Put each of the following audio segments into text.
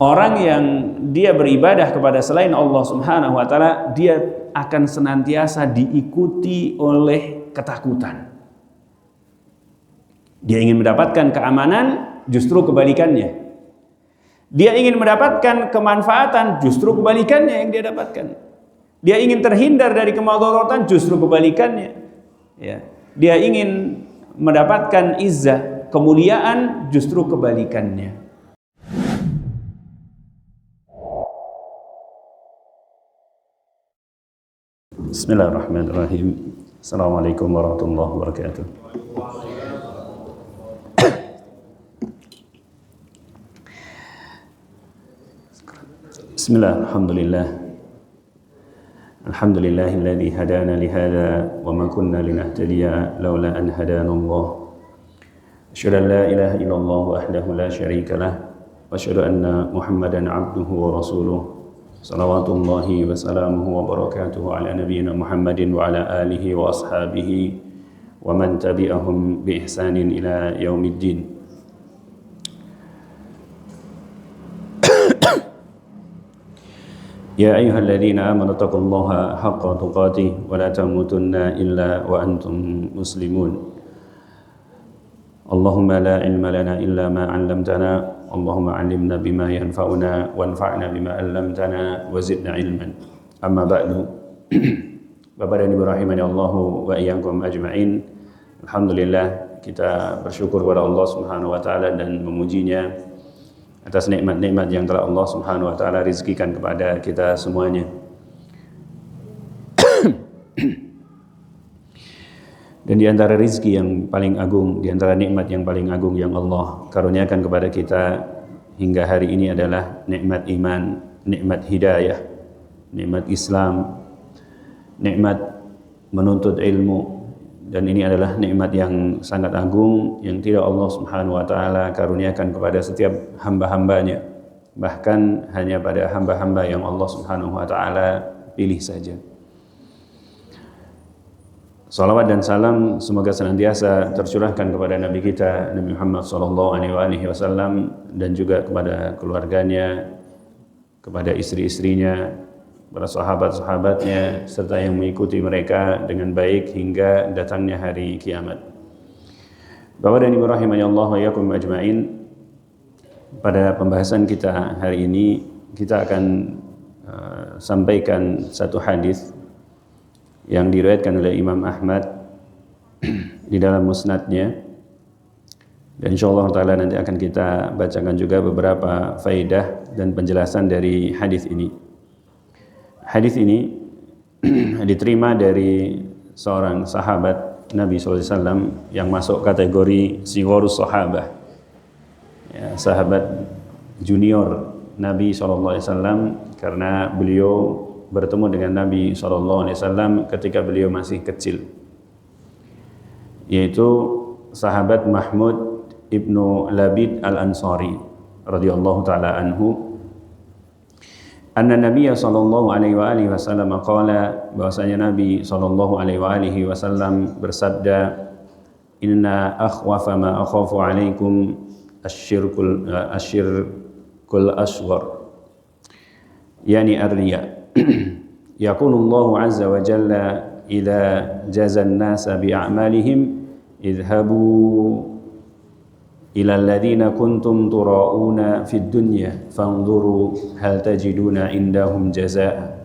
Orang yang dia beribadah kepada selain Allah Subhanahu wa taala, dia akan senantiasa diikuti oleh ketakutan. Dia ingin mendapatkan keamanan, justru kebalikannya. Dia ingin mendapatkan kemanfaatan, justru kebalikannya yang dia dapatkan. Dia ingin terhindar dari kemadaratan, justru kebalikannya. Ya. Dia ingin mendapatkan izzah, kemuliaan, justru kebalikannya. Bismillahirrahmanirrahim. Assalamualaikum warahmatullahi wabarakatuh. Bismillah, alhamdulillah. Alhamdulillahilladzi hadana lihada wa ma kunna linahtadiya laula an hadana Allah. Asyhadu an la ilaha illallah wahdahu la syarika lah wa asyhadu anna Muhammadan abduhu wa rasuluh. Salawatullahi wa salamuhu wa barakatuhu ala nabiyyina Muhammadin wa ala alihi wa ashabihi wa man tabi'ahum bi ihsanin ila yaumiddin. Ya ayyuhalladzina amanu taqullaha haqqa tuqatih wa la tamutunna illa wa antum muslimun. Allahumma la ilma lana illa ma 'allamtana. Allahumma 'allimna bima yanfa'una wanfa'na bima 'allamtana wa zidna ilman. Amma ba'du. Bapak dan Ibu rahimani Allah wa iyyakum ajma'in. Alhamdulillah, kita bersyukur kepada Allah Subhanahu wa taala dan memujinya atas nikmat-nikmat yang telah Allah Subhanahu wa taala rizkikan kepada kita semuanya. Dan di antara rizki yang paling agung, di antara nikmat yang paling agung yang Allah karuniakan kepada kita hingga hari ini adalah nikmat iman, nikmat hidayah, nikmat Islam, nikmat menuntut ilmu. Dan ini adalah nikmat yang sangat agung yang tidak Allah Subhanahu wa taala karuniakan kepada setiap hamba-hambanya. Bahkan hanya pada hamba-hamba yang Allah Subhanahu wa taala pilih saja. Salawat dan salam semoga senantiasa tercurahkan kepada Nabi kita Nabi Muhammad SAW dan juga kepada keluarganya, kepada istri-istrinya, para sahabat-sahabatnya serta yang mengikuti mereka dengan baik hingga datangnya hari kiamat. Bapak dan Ibu rahimani Allah wa iyyakum ajmain. Pada pembahasan kita hari ini kita akan sampaikan satu hadis yang diriwayatkan oleh Imam Ahmad di dalam musnadnya, dan insyaallah taala nanti akan kita bacakan juga beberapa faedah dan penjelasan dari hadis ini. Hadis ini diterima dari seorang sahabat Nabi SAW yang masuk kategori sigharus sahabah, ya, sahabat junior Nabi SAW, karena beliau bertemu dengan Nabi SAW ketika beliau masih kecil, yaitu sahabat Mahmud ibnu Labid al-Ansari radhiyallahu ta'ala anhu. Anna Nabiya sallallahu alaihi wasallam qala, bahwasanya Nabi sallallahu alaihi wasallam bersabda, inna akhwafa ma akhafu alaikum asyirkul asghar, yani ar-riya. Yaqulullahu azza wa jalla idza jazan nasa bi a'malihim idhabu ila alladhina kuntum tura'una fid dunya fanzuru hal tajiduna indahum jazaa.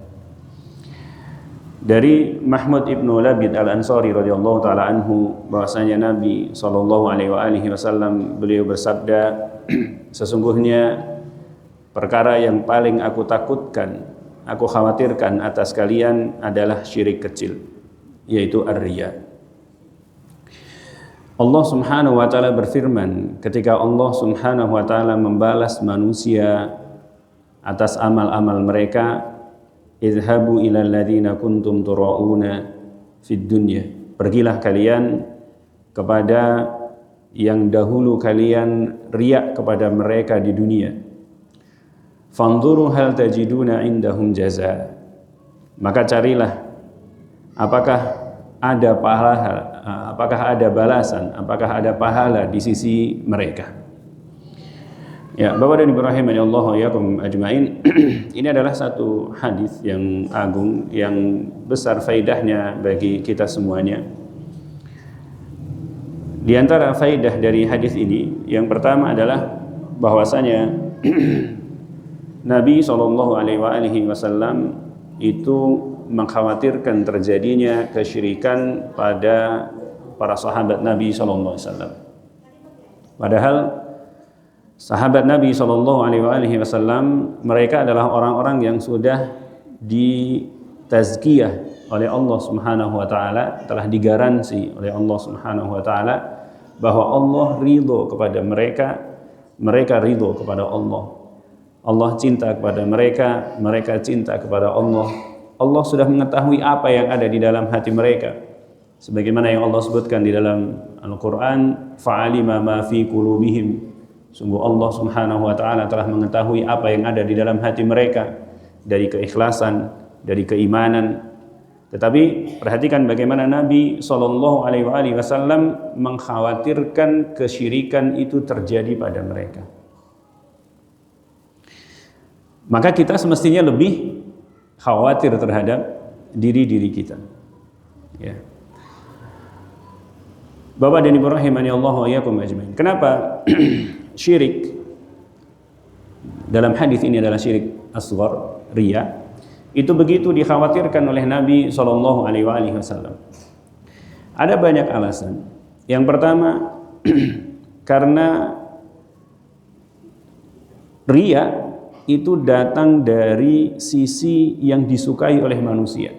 Dari Mahmud ibnu Labid al-Ansari radhiyallahu taala anhu, bahwasanya Nabi sallallahu alaihi wasallam beliau bersabda, sesungguhnya perkara yang paling aku takutkan, aku khawatirkan atas kalian adalah syirik kecil, yaitu ar-riya. Allah Subhanahu wa taala berfirman ketika Allah Subhanahu wa taala membalas manusia atas amal-amal mereka, idhabu ilal ladzina kuntum turauna fid dunya, pergilah kalian kepada yang dahulu kalian riya kepada mereka di dunia. Fanzuru hal tajiduna indahum jaza, maka carilah apakah ada pahala, apakah ada balasan, apakah ada pahala di sisi mereka. Ya, Bapak dan Ibu rahimani Allah wa iyyakum ajmain. Ini adalah satu hadis yang agung, yang besar faedahnya bagi kita semuanya. Di antara faedah dari hadis ini, yang pertama adalah bahwasanya Nabi SAW itu mengkhawatirkan terjadinya kesyirikan pada para sahabat Nabi SAW. Padahal sahabat Nabi SAW mereka adalah orang-orang yang sudah ditazkiyah oleh Allah Subhanahu wa taala, telah digaransi oleh Allah Subhanahu wa taala bahwa Allah ridho kepada mereka, mereka ridho kepada Allah. Allah cinta kepada mereka, mereka cinta kepada Allah. Allah sudah mengetahui apa yang ada di dalam hati mereka. Sebagaimana yang Allah sebutkan di dalam Al-Qur'an, fa'alima ma fi qulubihim. Sungguh Allah Subhanahu wa taala telah mengetahui apa yang ada di dalam hati mereka dari keikhlasan, dari keimanan. Tetapi perhatikan bagaimana Nabi SAW mengkhawatirkan kesyirikan itu terjadi pada mereka. Maka kita semestinya lebih khawatir terhadap diri-diri kita. Ya. Bapak dan Ibu rahimani Allah wa iyyakum ajmain. Kenapa syirik dalam hadis ini adalah syirik asghar, riya, itu begitu dikhawatirkan oleh Nabi SAW? Ada banyak alasan. Yang pertama, karena riya itu datang dari sisi yang disukai oleh manusia,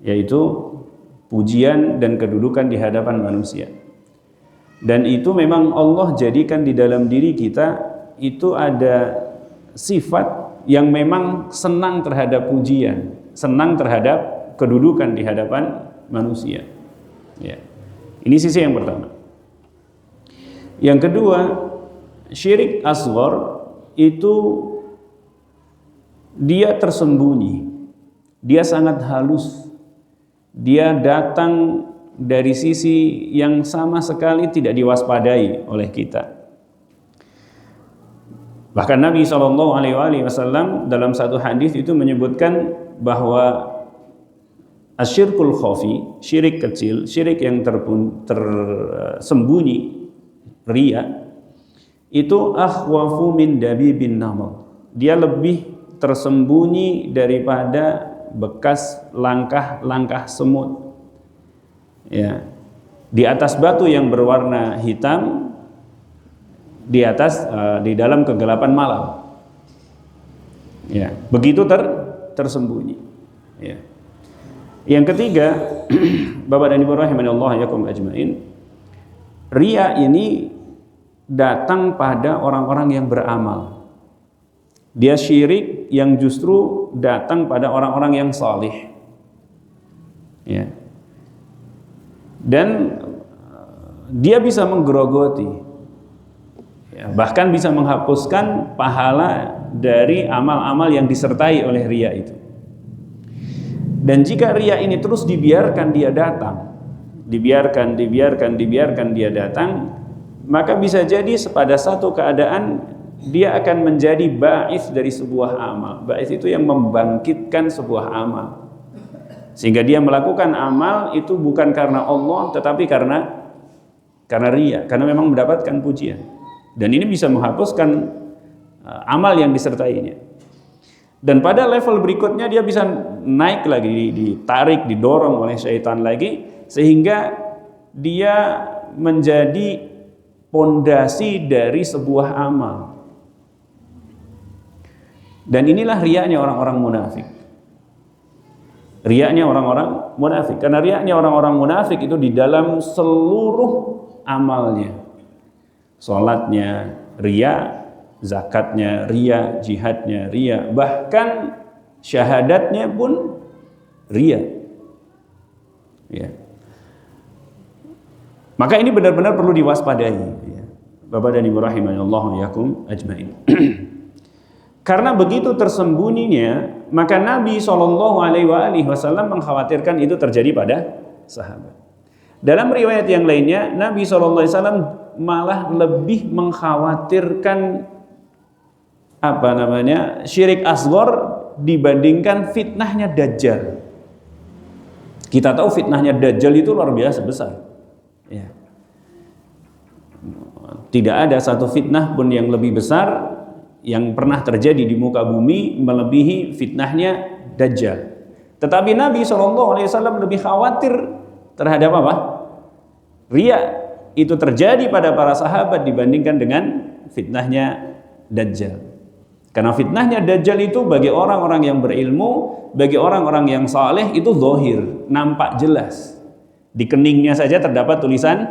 yaitu pujian dan kedudukan di hadapan manusia. Dan itu memang Allah jadikan di dalam diri kita itu ada sifat yang memang senang terhadap pujian, senang terhadap kedudukan di hadapan manusia. Ya. Ini sisi yang pertama. Yang kedua, syirik asghar itu dia tersembunyi, dia sangat halus, dia datang dari sisi yang sama sekali tidak diwaspadai oleh kita. Bahkan Nabi SAW dalam satu hadis itu menyebutkan bahwa asyirkul khafi, syirik kecil, syirik yang tersembunyi, riya, itu akhwafu min dabibin namal. Dia lebih tersembunyi daripada bekas langkah-langkah semut. Ya, di atas batu yang berwarna hitam, di dalam kegelapan malam. Ya, begitu tersembunyi. Ya. Yang ketiga, Bapak dan Ibu rahimanallahu yakum ajmain, riya ini datang pada orang-orang yang beramal. Dia syirik yang justru datang pada orang-orang yang salih. Ya. Dan dia bisa menggerogoti, ya, bahkan bisa menghapuskan pahala dari amal-amal yang disertai oleh riya itu. Dan jika riya ini terus dibiarkan dia datang, dibiarkan dia datang, maka bisa jadi pada satu keadaan dia akan menjadi ba'its dari sebuah amal. Ba'its itu yang membangkitkan sebuah amal. Sehingga dia melakukan amal itu bukan karena Allah, tetapi karena riya, karena memang mendapatkan pujian. Dan ini bisa menghapuskan amal yang disertainya. Dan pada level berikutnya dia bisa naik lagi, ditarik, didorong oleh syaitan lagi, sehingga dia menjadi pondasi dari sebuah amal. Dan inilah riyanya orang-orang munafik. Riyanya orang-orang munafik. Karena riyanya orang-orang munafik itu di dalam seluruh amalnya. Salatnya riya, zakatnya riya, jihadnya riya, bahkan syahadatnya pun riya. Ya. Maka ini benar-benar perlu diwaspadai, ya. Bapak dan Ibu rahimanallahu yakum ajmain. Karena begitu tersembunyinya, maka Nabi SAW mengkhawatirkan itu terjadi pada sahabat. Dalam riwayat yang lainnya, Nabi SAW malah lebih mengkhawatirkan syirik asghar dibandingkan fitnahnya Dajjal. Kita tahu fitnahnya Dajjal itu luar biasa besar. Ya. Tidak ada satu fitnah pun yang lebih besar yang pernah terjadi di muka bumi melebihi fitnahnya Dajjal. Tetapi Nabi SAW lebih khawatir terhadap apa? Riya. Itu terjadi pada para sahabat dibandingkan dengan fitnahnya Dajjal. Karena fitnahnya Dajjal itu bagi orang-orang yang berilmu, bagi orang-orang yang saleh itu zahir, nampak jelas. Di keningnya saja terdapat tulisan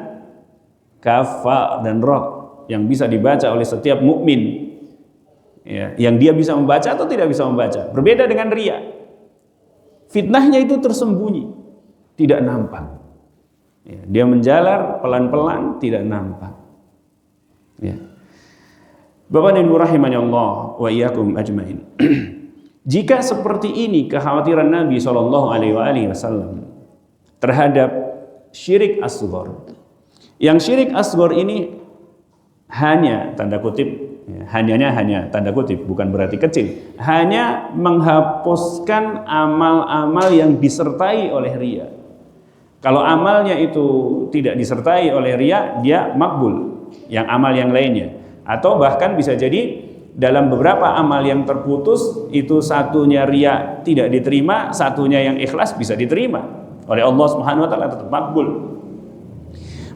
kafa dan ra yang bisa dibaca oleh setiap mukmin. Ya, yang dia bisa membaca atau tidak bisa membaca. Berbeda dengan riya. Fitnahnya itu tersembunyi, tidak nampak. Ya, dia menjalar pelan-pelan, tidak nampak. Ya. Bapak dan Ibu rahimani Allah wa iyyakum ajmain. Jika seperti ini kekhawatiran Nabi SAW terhadap syirik asghar. Yang syirik asghar ini hanya tanda kutip, hanya tanda kutip, bukan berarti kecil, hanya menghapuskan amal-amal yang disertai oleh riya. Kalau amalnya itu tidak disertai oleh riya, dia makbul, yang amal yang lainnya. Atau bahkan bisa jadi dalam beberapa amal yang terputus, itu satunya riya tidak diterima, satunya yang ikhlas bisa diterima oleh Allah Subhanahu wa taala, tetap makbul.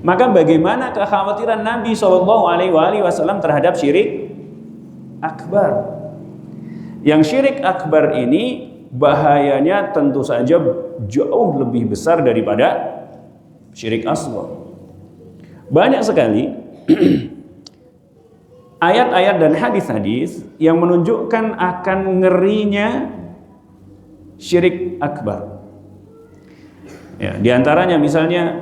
Maka bagaimana kekhawatiran Nabi SAW terhadap syirik akbar? Yang syirik akbar ini bahayanya tentu saja jauh lebih besar daripada syirik asghar. Banyak sekali ayat-ayat dan hadis-hadis yang menunjukkan akan ngerinya syirik akbar. Ya, di antaranya misalnya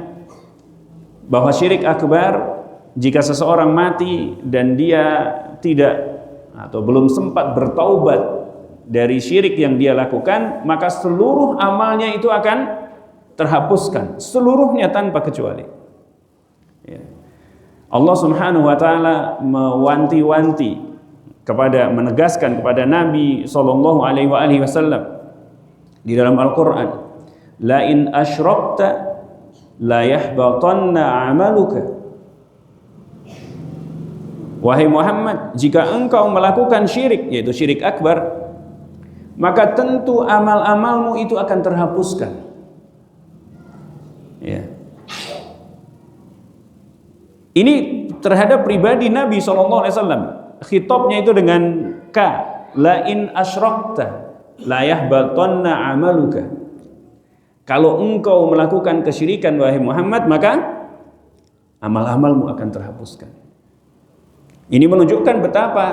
bahwa syirik akbar, jika seseorang mati dan dia tidak atau belum sempat bertaubat dari syirik yang dia lakukan, maka seluruh amalnya itu akan terhapuskan, seluruhnya tanpa kecuali. Ya. Allah Subhanahu wa taala mewanti-wanti menegaskan kepada Nabi sallallahu alaihi wasallam di dalam Al-Qur'an, la in asyrakta la yahbatanna amaluka. Wahai Muhammad, jika engkau melakukan syirik, yaitu syirik akbar, maka tentu amal-amalmu itu akan terhapuskan. Ya. Ini terhadap pribadi Nabi SAW. Khitabnya itu dengan ka, la in asyrakta la yahbatanna amaluka. Kalau engkau melakukan kesyirikan wahai Muhammad, maka amal-amalmu akan terhapuskan. Ini menunjukkan betapa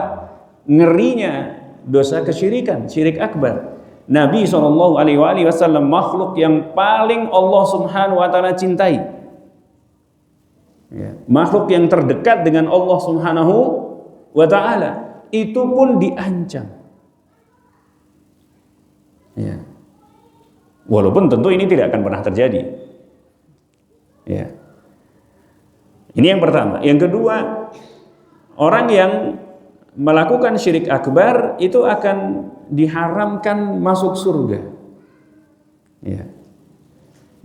ngerinya dosa kesyirikan, syirik akbar. Nabi SAW makhluk yang paling Allah Subhanahu wa taala cintai. Ya, makhluk yang terdekat dengan Allah Subhanahu wa taala, itu pun diancam. Ya. Walaupun tentu ini tidak akan pernah terjadi. Ya. Ini yang pertama. Yang kedua, orang yang melakukan syirik akbar itu akan diharamkan masuk surga. Ya.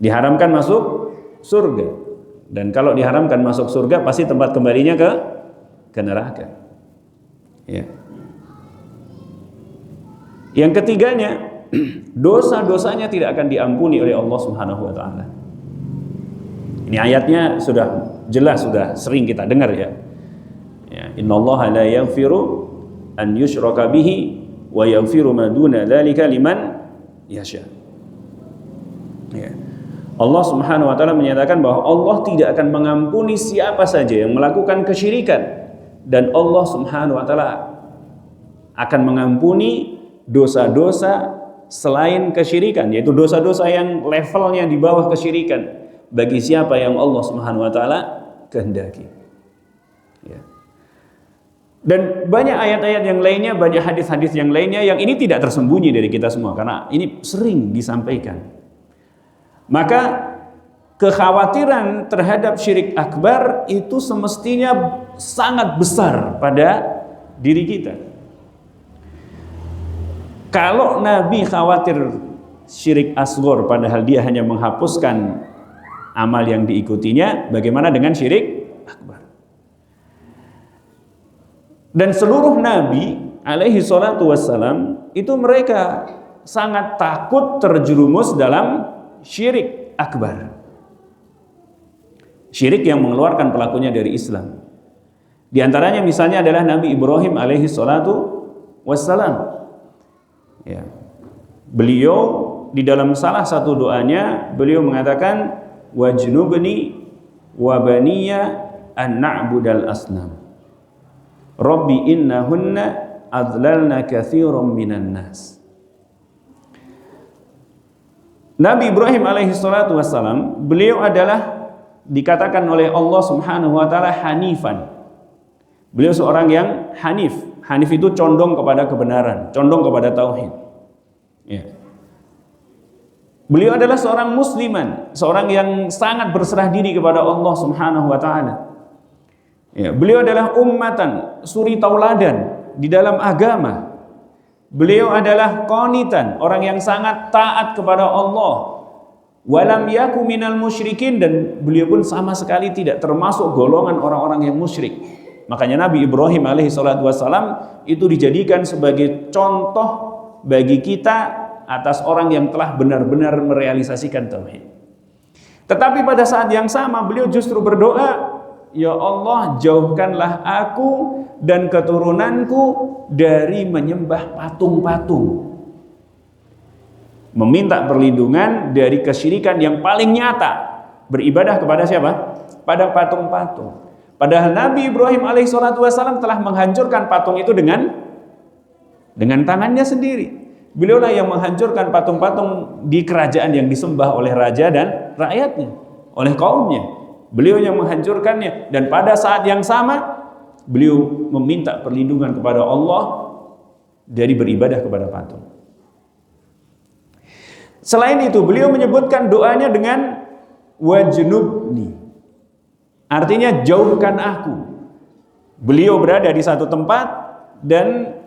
Diharamkan masuk surga. Dan kalau diharamkan masuk surga, pasti tempat kembalinya ke neraka. Ya. Yang ketiganya, dosa-dosanya tidak akan diampuni oleh Allah Subhanahu wa taala. Ini ayatnya sudah jelas, sudah sering kita dengar ya. Ya, innallaha la yaghfiru an yushraka bihi wa yaghfiru ma duna dzalika liman yasha. Ya. Allah Subhanahu wa taala menyatakan bahwa Allah tidak akan mengampuni siapa saja yang melakukan kesyirikan, dan Allah Subhanahu wa taala akan mengampuni dosa-dosa selain kesyirikan, yaitu dosa-dosa yang levelnya di bawah kesyirikan, bagi siapa yang Allah Subhanahu wa taala kehendaki. Ya. Dan banyak ayat-ayat yang lainnya, banyak hadis-hadis yang lainnya yang ini tidak tersembunyi dari kita semua, karena ini sering disampaikan. Maka kekhawatiran terhadap syirik akbar itu semestinya sangat besar pada diri kita. Kalau Nabi khawatir syirik asghar padahal dia hanya menghapuskan amal yang diikutinya, bagaimana dengan syirik akbar? Dan seluruh Nabi alaihi salatu wassalam itu mereka sangat takut terjerumus dalam syirik akbar. Syirik yang mengeluarkan pelakunya dari Islam. Di antaranya misalnya adalah Nabi Ibrahim alaihi salatu wassalam. Ya. Beliau di dalam salah satu doanya beliau mengatakan wajnubni wa baniya an na'budal asnam. Rabbi innahunna adlalna katsiran minan nas. Nabi Ibrahim alaihi salatu wassalam, beliau adalah dikatakan oleh Allah Subhanahu wa taala hanifan. Beliau seorang yang hanif. Hanif itu condong kepada kebenaran, condong kepada tauhid. Ya. Beliau adalah seorang musliman, seorang yang sangat berserah diri kepada Allah Subhanahu wa taala. Ya, beliau adalah ummatan, suri tauladan di dalam agama. Beliau adalah qanitan, orang yang sangat taat kepada Allah. Walam yaku minal musyrikin, dan beliau pun sama sekali tidak termasuk golongan orang-orang yang musyrik. Makanya Nabi Ibrahim alaihi salatu wassalam itu dijadikan sebagai contoh bagi kita atas orang yang telah benar-benar merealisasikan tauhid. Tetapi pada saat yang sama beliau justru berdoa, ya Allah, jauhkanlah aku dan keturunanku dari menyembah patung-patung. Meminta perlindungan dari kesyirikan yang paling nyata, beribadah kepada siapa? Pada patung-patung. Padahal Nabi Ibrahim alaihissalatu wassalam telah menghancurkan patung itu dengan tangannya sendiri. Beliaulah yang menghancurkan patung-patung di kerajaan yang disembah oleh raja dan rakyatnya, oleh kaumnya. Beliau yang menghancurkannya, dan pada saat yang sama beliau meminta perlindungan kepada Allah dari beribadah kepada patung. Selain itu beliau menyebutkan doanya dengan wajnubni, artinya jauhkan aku. Beliau berada di satu tempat dan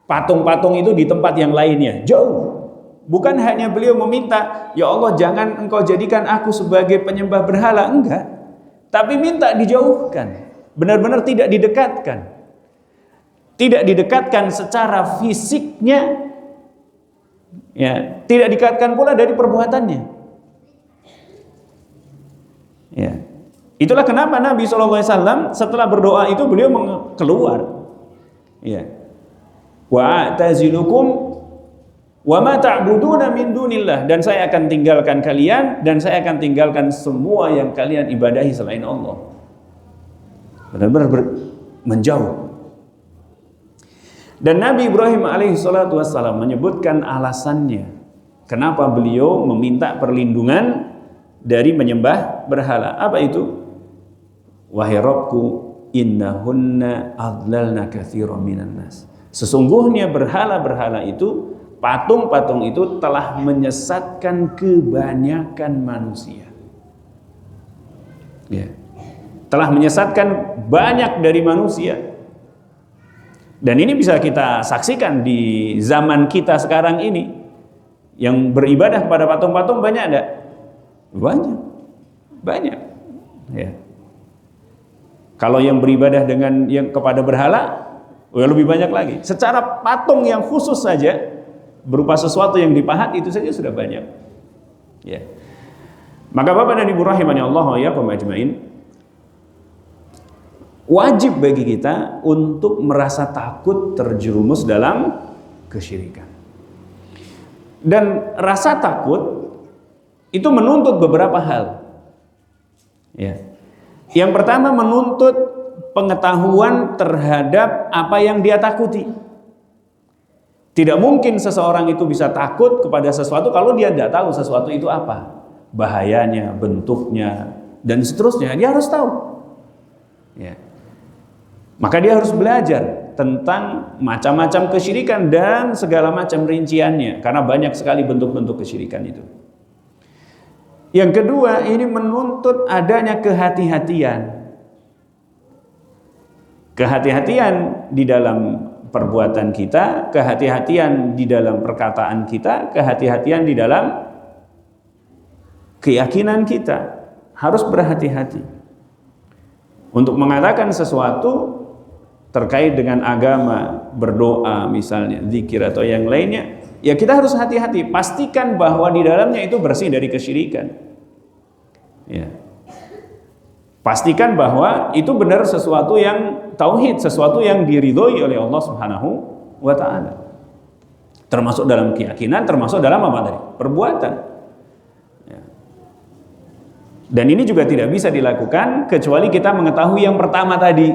patung-patung itu di tempat yang lainnya, jauh. Bukan hanya beliau meminta, ya Allah jangan engkau jadikan aku sebagai penyembah berhala, enggak. Tapi minta dijauhkan, benar-benar tidak didekatkan. Tidak didekatkan secara fisiknya, ya, tidak didekatkan pula dari perbuatannya. Ya. Itulah kenapa Nabi SAW setelah berdoa itu beliau keluar. Ya. Wa a'tazilukum wa ma ta'buduna min dunillah, dan saya akan tinggalkan kalian dan saya akan tinggalkan semua yang kalian ibadahi selain Allah. Benar-benar menjauh. Dan Nabi Ibrahim alaihi salatu wassalam menyebutkan alasannya kenapa beliau meminta perlindungan dari menyembah berhala. Apa itu? Wahai Rabbku, innahunna adlalna katsiran minan nas. Sesungguhnya berhala-berhala itu, patung-patung itu telah menyesatkan kebanyakan manusia. Ya. Telah menyesatkan banyak dari manusia. Dan ini bisa kita saksikan di zaman kita sekarang ini. Yang beribadah kepada patung-patung banyak enggak? Banyak. Ya. Kalau yang beribadah dengan yang kepada berhala, lebih banyak lagi. Secara patung yang khusus saja, berupa sesuatu yang dipahat, itu saja sudah banyak. Ya. Maka Bapak dan Ibu rahimani Allah wa iyyakum ajmain, wajib bagi kita untuk merasa takut terjerumus dalam kesyirikan. Dan rasa takut itu menuntut beberapa hal. Ya. Yang pertama menuntut pengetahuan terhadap apa yang dia takuti. Tidak mungkin seseorang itu bisa takut kepada sesuatu kalau dia tidak tahu sesuatu itu apa, bahayanya, bentuknya, dan seterusnya. Dia harus tahu. Ya. Maka dia harus belajar tentang macam-macam kesyirikan dan segala macam rinciannya, karena banyak sekali bentuk-bentuk kesyirikan itu. Yang kedua, ini menuntut adanya kehati-hatian. Kehati-hatian di dalam perbuatan kita, kehati-hatian di dalam perkataan kita, kehati-hatian di dalam keyakinan kita. Harus berhati-hati untuk mengatakan sesuatu terkait dengan agama, berdoa misalnya, zikir atau yang lainnya. Ya kita harus hati-hati, pastikan bahwa di dalamnya itu bersih dari kesyirikan. Ya. Pastikan bahwa itu benar sesuatu yang tauhid, sesuatu yang diridhoi oleh Allah Subhanahu wa taala. Termasuk dalam keyakinan, termasuk dalam apa tadi? Perbuatan. Ya. Dan ini juga tidak bisa dilakukan kecuali kita mengetahui yang pertama tadi.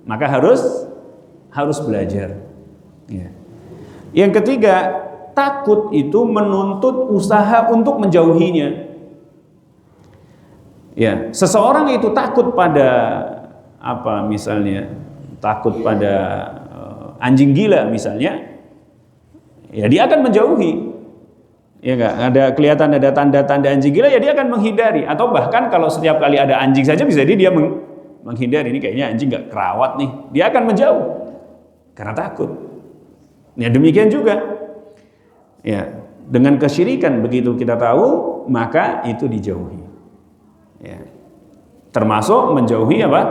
Maka harus belajar. Ya. Yang ketiga, takut itu menuntut usaha untuk menjauhinya. Ya, seseorang itu takut pada apa misalnya, takut pada anjing gila misalnya, ya dia akan menjauhi. Ya enggak, kelihatan ada tanda-tanda anjing gila, ya dia akan menghindari. Atau bahkan kalau setiap kali ada anjing saja bisa dia menghindari. Ini kayaknya anjing enggak kerawat nih, dia akan menjauh karena takut. Ya demikian juga. Ya, dengan kesyirikan begitu kita tahu, maka itu dijauhi. Ya. Termasuk menjauhi apa?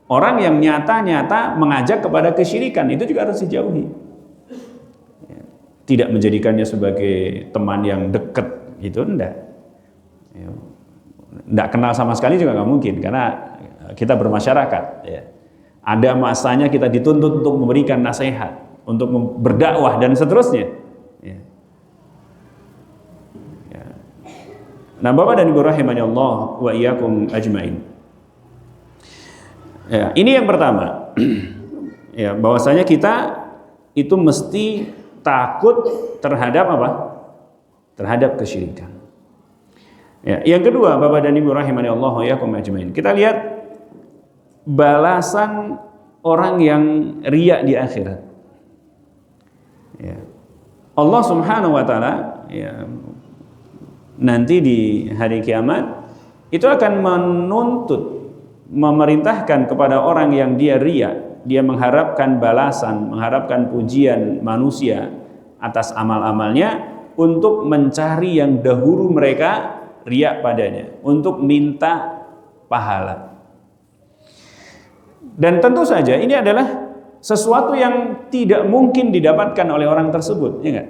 Orang yang nyata-nyata mengajak kepada kesyirikan, itu juga harus dijauhi. Ya. Tidak menjadikannya sebagai teman yang dekat, gitu enggak. Ya. Enggak kenal sama sekali juga nggak mungkin, karena kita bermasyarakat. Ya. Ada masanya kita dituntut untuk memberikan nasihat, untuk berdakwah dan seterusnya. Ya. Ya. Nah, Bapak dan Ibu rahimani Allah wa iyyakum ajmain. Ya, ini yang pertama. Ya, bahwasanya kita itu mesti takut terhadap apa? Terhadap kesyirikan. Ya, yang kedua, Bapak dan Ibu rahimani Allah wa iyyakum ajmain. Kita lihat balasan orang yang riya di akhirat. Ya. Allah Subhanahu wa taala ya, nanti di hari kiamat itu akan menuntut, memerintahkan kepada orang yang dia riya, dia mengharapkan balasan, mengharapkan pujian manusia atas amal-amalnya, untuk mencari yang dahulu mereka riya padanya, untuk minta pahala. Dan tentu saja ini adalah sesuatu yang tidak mungkin didapatkan oleh orang tersebut, ya enggak?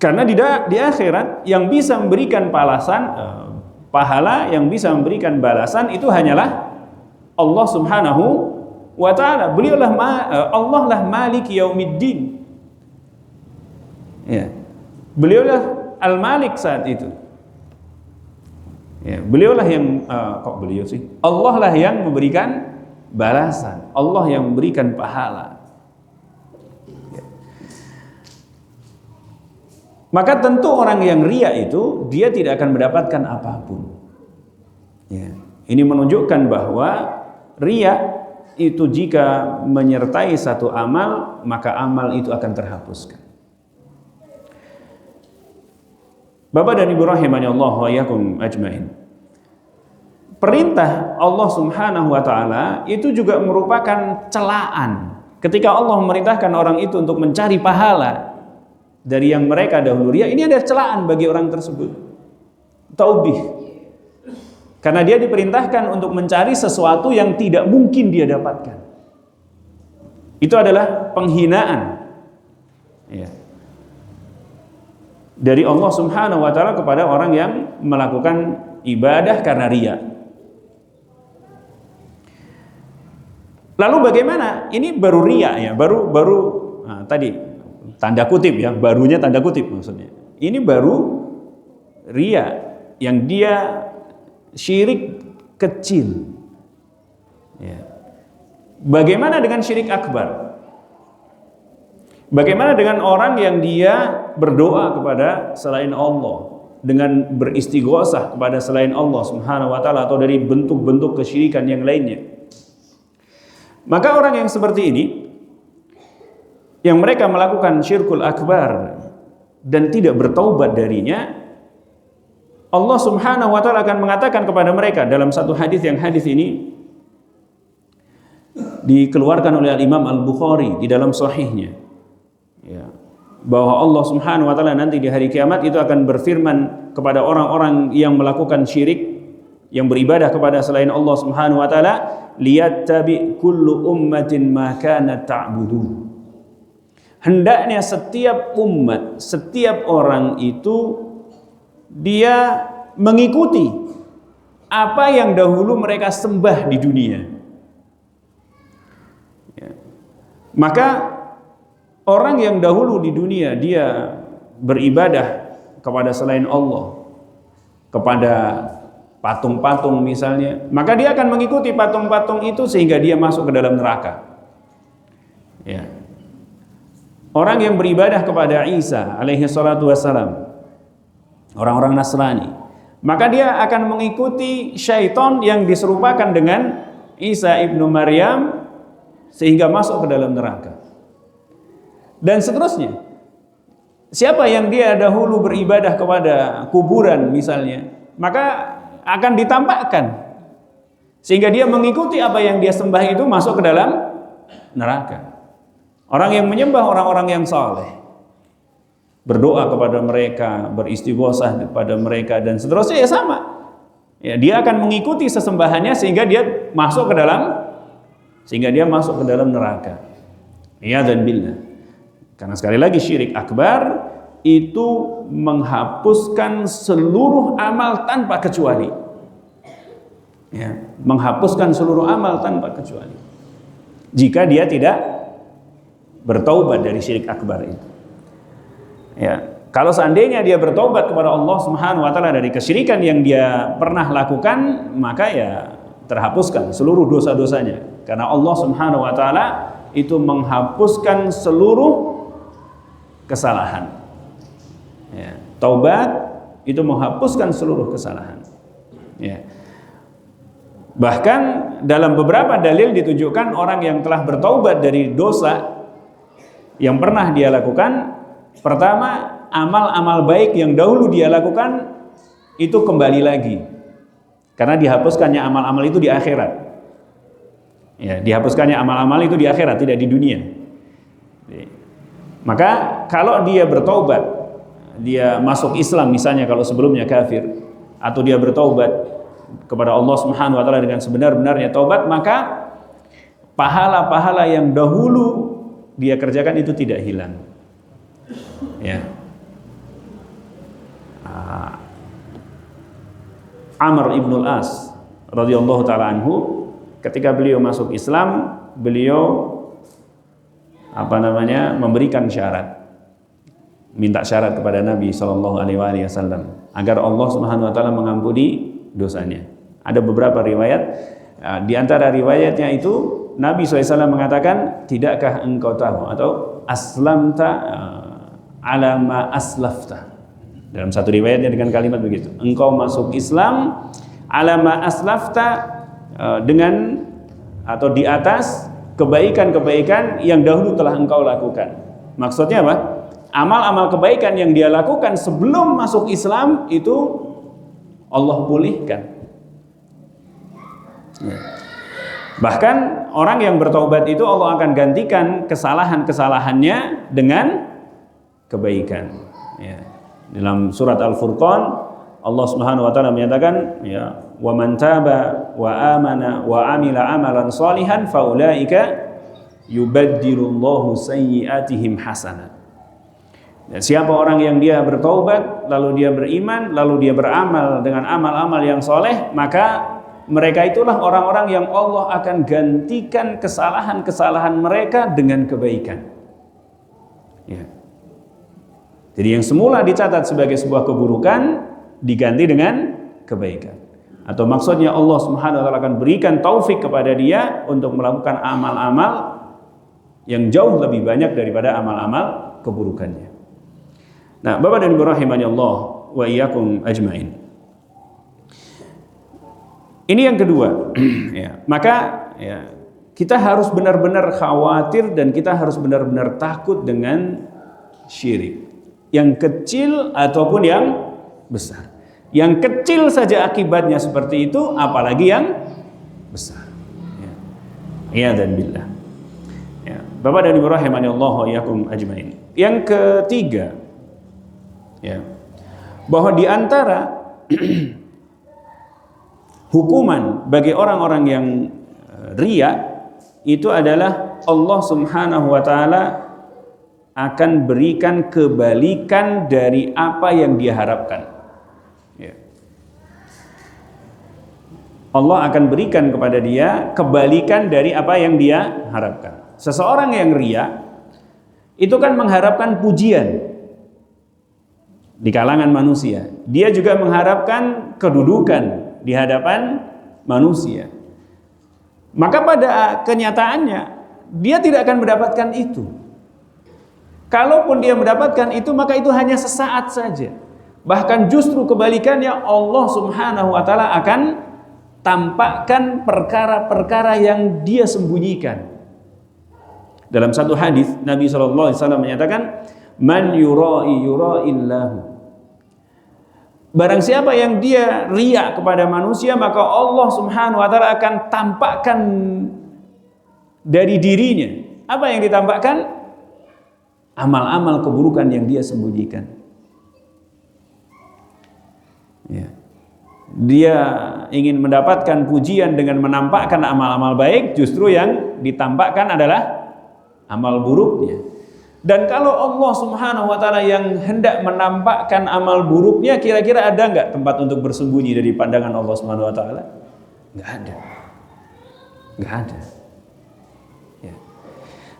Karena di akhirat yang bisa memberikan pahala, yang bisa memberikan balasan itu hanyalah Allah Subhanahu wa taala. Beliaulah Allah lah Malik Yaumiddin. Ya. Beliaulah Al-Malik saat itu. Ya, beliaulah yang kok beliau sih? Allah lah yang memberikan balasan, Allah yang memberikan pahala. Maka tentu orang yang riya itu dia tidak akan mendapatkan apapun. Ya. Ini menunjukkan bahwa riya itu jika menyertai satu amal, maka amal itu akan terhapuskan. Bapak dan Ibu rahimani Allah wa iyyakum ajmain. Perintah Allah Subhanahu wa taala itu juga merupakan celaan. Ketika Allah memerintahkan orang itu untuk mencari pahala dari yang mereka dahulu riya, ini ada celaan bagi orang tersebut. Taubih. Karena dia diperintahkan untuk mencari sesuatu yang tidak mungkin dia dapatkan. Itu adalah penghinaan. Ya. Dari Allah Subhanahu wa taala kepada orang yang melakukan ibadah karena riya. Lalu bagaimana? Ini baru riya ya, baru tadi tanda kutip ya, barunya tanda kutip maksudnya. Ini baru riya yang dia syirik kecil. Ya. Bagaimana dengan syirik akbar? Bagaimana dengan orang yang dia berdoa kepada selain Allah, dengan beristighosah kepada selain Allah Subhanahu wa taala, atau dari bentuk-bentuk kesyirikan yang lainnya? Maka orang yang seperti ini, yang mereka melakukan syirkul akbar dan tidak bertaubat darinya, Allah Subhanahu wa taala akan mengatakan kepada mereka dalam satu hadis, yang hadis ini dikeluarkan oleh Imam Al-Bukhari di dalam sahihnya, ya, bahwa Allah Subhanahu wa taala nanti di hari kiamat itu akan berfirman kepada orang-orang yang melakukan syirik, yang beribadah kepada selain Allah Subhanahu wa taala, liyattabi kullu ummatin ma kanat ta'budu. Hendaknya setiap umat, setiap orang itu dia mengikuti apa yang dahulu mereka sembah di dunia. Ya. Maka orang yang dahulu di dunia dia beribadah kepada selain Allah, kepada patung-patung misalnya, maka dia akan mengikuti patung-patung itu sehingga dia masuk ke dalam neraka. Ya. Orang yang beribadah kepada Isa alaihi salatu wassalam, orang-orang Nasrani, maka dia akan mengikuti syaitan yang diserupakan dengan Isa ibnu Maryam sehingga masuk ke dalam neraka. Dan seterusnya. Siapa yang dia dahulu beribadah kepada kuburan misalnya, maka akan ditampakkan sehingga dia mengikuti apa yang dia sembah itu masuk ke dalam neraka. Orang yang menyembah orang-orang yang saleh, berdoa kepada mereka, beristighosah kepada mereka dan seterusnya, ya sama. Ya, dia akan mengikuti sesembahannya sehingga dia masuk ke dalam neraka. Ya dan billah. Karena sekali lagi syirik akbar itu menghapuskan seluruh amal tanpa kecuali. Ya, menghapuskan seluruh amal tanpa kecuali. Jika dia tidak bertaubat dari syirik akbar itu. Ya, kalau seandainya dia bertaubat kepada Allah Subhanahu wa taala dari kesyirikan yang dia pernah lakukan, maka ya terhapuskan seluruh dosa-dosanya. Karena Allah Subhanahu wa taala itu menghapuskan seluruh kesalahan. Ya, taubat itu menghapuskan seluruh kesalahan. Ya. Bahkan dalam beberapa dalil ditunjukkan orang yang telah bertaubat dari dosa yang pernah dia lakukan, pertama amal-amal baik yang dahulu dia lakukan itu kembali lagi, karena dihapuskannya amal-amal itu di akhirat. Ya, dihapuskannya amal-amal itu di akhirat, tidak di dunia. Maka kalau dia bertaubat, dia masuk Islam misalnya kalau sebelumnya kafir, atau dia bertaubat kepada Allah Subhanahu wa taala dengan sebenar-benarnya taubat, maka pahala-pahala yang dahulu dia kerjakan itu tidak hilang. Ya. Amr ibn al-As radhiyallahu taala anhu, ketika beliau masuk Islam, beliau memberikan syarat, minta syarat kepada Nabi sallallahu alaihi wasallam agar Allah Subhanahu wa taala mengampuni dosanya. Ada beberapa riwayat, di antara riwayatnya itu Nabi SAW mengatakan, tidakkah engkau tahu atau aslamta ala ma aslafta. Dalam satu riwayatnya dengan kalimat begitu, engkau masuk Islam ala ma aslafta, dengan atau di atas kebaikan-kebaikan yang dahulu telah engkau lakukan. Maksudnya apa? Amal-amal kebaikan yang dia lakukan sebelum masuk Islam itu Allah pulihkan. Ya. Bahkan orang yang bertaubat itu Allah akan gantikan kesalahan-kesalahannya dengan kebaikan. Ya. Dalam surat Al-Furqan Allah Subhanahu wa taala menyatakan, ya, wa man taba wa amana wa amila amalan shalihan faulaika yubaddilullahu sayyi'atihim hasanat. Ya, siapa orang yang dia bertaubat, lalu dia beriman, lalu dia beramal dengan amal-amal yang soleh, maka mereka itulah orang-orang yang Allah akan gantikan kesalahan-kesalahan mereka dengan kebaikan. Ya. Jadi yang semula dicatat sebagai sebuah keburukan diganti dengan kebaikan. Atau maksudnya Allah Subhanahu wa taala akan berikan taufik kepada dia untuk melakukan amal-amal yang jauh lebih banyak daripada amal-amal keburukannya. Nah, Bapak dan Ibu rahimani Allah wa iyyakum ajmain. Ini yang kedua. Ya, maka ya, kita harus benar-benar khawatir dan kita harus benar-benar takut dengan syirik, yang kecil ataupun yang besar. Yang kecil saja akibatnya seperti itu, apalagi yang besar. Ya. Iyadzan billah. Ya, Bapak dan Ibu rahimani Allah wa iyyakum ajmain. Yang ketiga, ya, bahwa di antara hukuman bagi orang-orang yang riya itu adalah Allah Subhanahu wa taala akan berikan kebalikan dari apa yang dia harapkan. Ya. Allah akan berikan kepada dia kebalikan dari apa yang dia harapkan. Seseorang yang riya itu kan mengharapkan pujian di kalangan manusia. Dia juga mengharapkan kedudukan di hadapan manusia. Maka pada kenyataannya dia tidak akan mendapatkan itu. Kalaupun dia mendapatkan itu, maka itu hanya sesaat saja. Bahkan justru kebalikannya, Allah Subhanahu wa taala akan tampakkan perkara-perkara yang dia sembunyikan. Dalam satu hadis Nabi SAW menyatakan, man yura'illahu. Barang siapa yang dia riya kepada manusia, maka Allah Subhanahu wa taala akan tampakkan dari dirinya. Apa yang ditampakkan? Amal-amal keburukan yang dia sembunyikan. Ya. Dia ingin mendapatkan pujian dengan menampakkan amal-amal baik, justru yang ditampakkan adalah amal buruknya. Dan kalau Allah Subhanahu wa taala yang hendak menampakkan amal buruknya, kira-kira ada enggak tempat untuk bersembunyi dari pandangan Allah Subhanahu wa taala? Enggak ada. Enggak ada. Ya.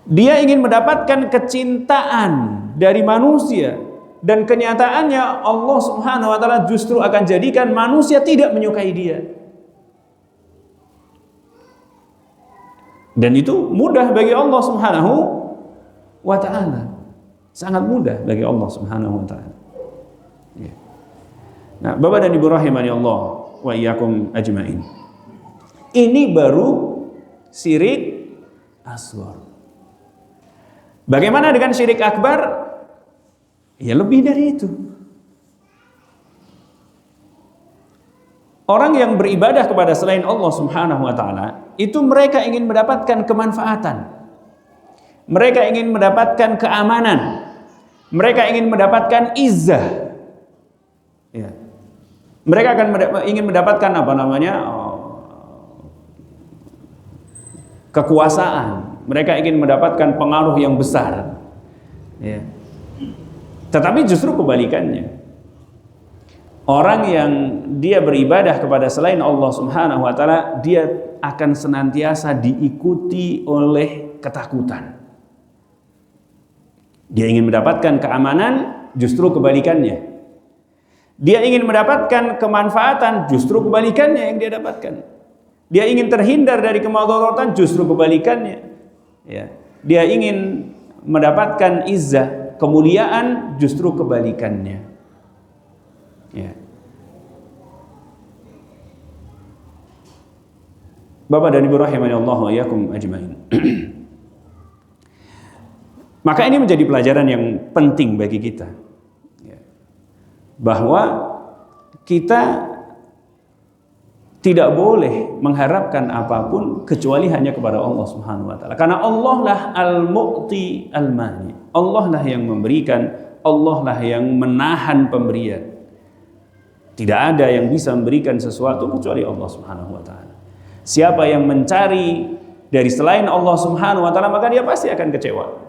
Dia ingin mendapatkan kecintaan dari manusia, dan kenyataannya Allah Subhanahu wa taala justru akan jadikan manusia tidak menyukai dia. Dan itu mudah bagi Allah Subhanahu wa ta'ala. Sangat mudah bagi Allah Subhanahu wa ta'ala. Ya. Nah, Bapak dan Ibu rahimani Allah wa iyyakum ajmain. Ini baru syirik asghar. Bagaimana dengan syirik akbar? Ya lebih dari itu. Orang yang beribadah kepada selain Allah Subhanahu wa taala, itu mereka ingin mendapatkan kemanfaatan. Mereka ingin mendapatkan keamanan. Mereka ingin mendapatkan izzah. Ya. Mereka akan ingin mendapatkan kekuasaan. Mereka ingin mendapatkan pengaruh yang besar. Ya. Tetapi justru kebalikannya. Orang yang dia beribadah kepada selain Allah Subhanahu wa taala, dia akan senantiasa diikuti oleh ketakutan. Dia ingin mendapatkan keamanan, justru kebalikannya. Dia ingin mendapatkan kemanfaatan, justru kebalikannya yang dia dapatkan. Dia ingin terhindar dari kemadharatan, justru kebalikannya. Ya. Dia ingin mendapatkan izzah, kemuliaan, justru kebalikannya. Ya. Bapak dan Ibu rahimani Allah wa iyyakum ajmain. Maka ini menjadi pelajaran yang penting bagi kita, ya, bahwa kita tidak boleh mengharapkan apapun kecuali hanya kepada Allah Subhanahu wa taala. Karena Allah lah al-mu'ti al-mani. Allah lah yang memberikan, Allah lah yang menahan pemberian. Tidak ada yang bisa memberikan sesuatu kecuali Allah Subhanahu wa taala. Siapa yang mencari dari selain Allah Subhanahu wa taala, maka dia pasti akan kecewa.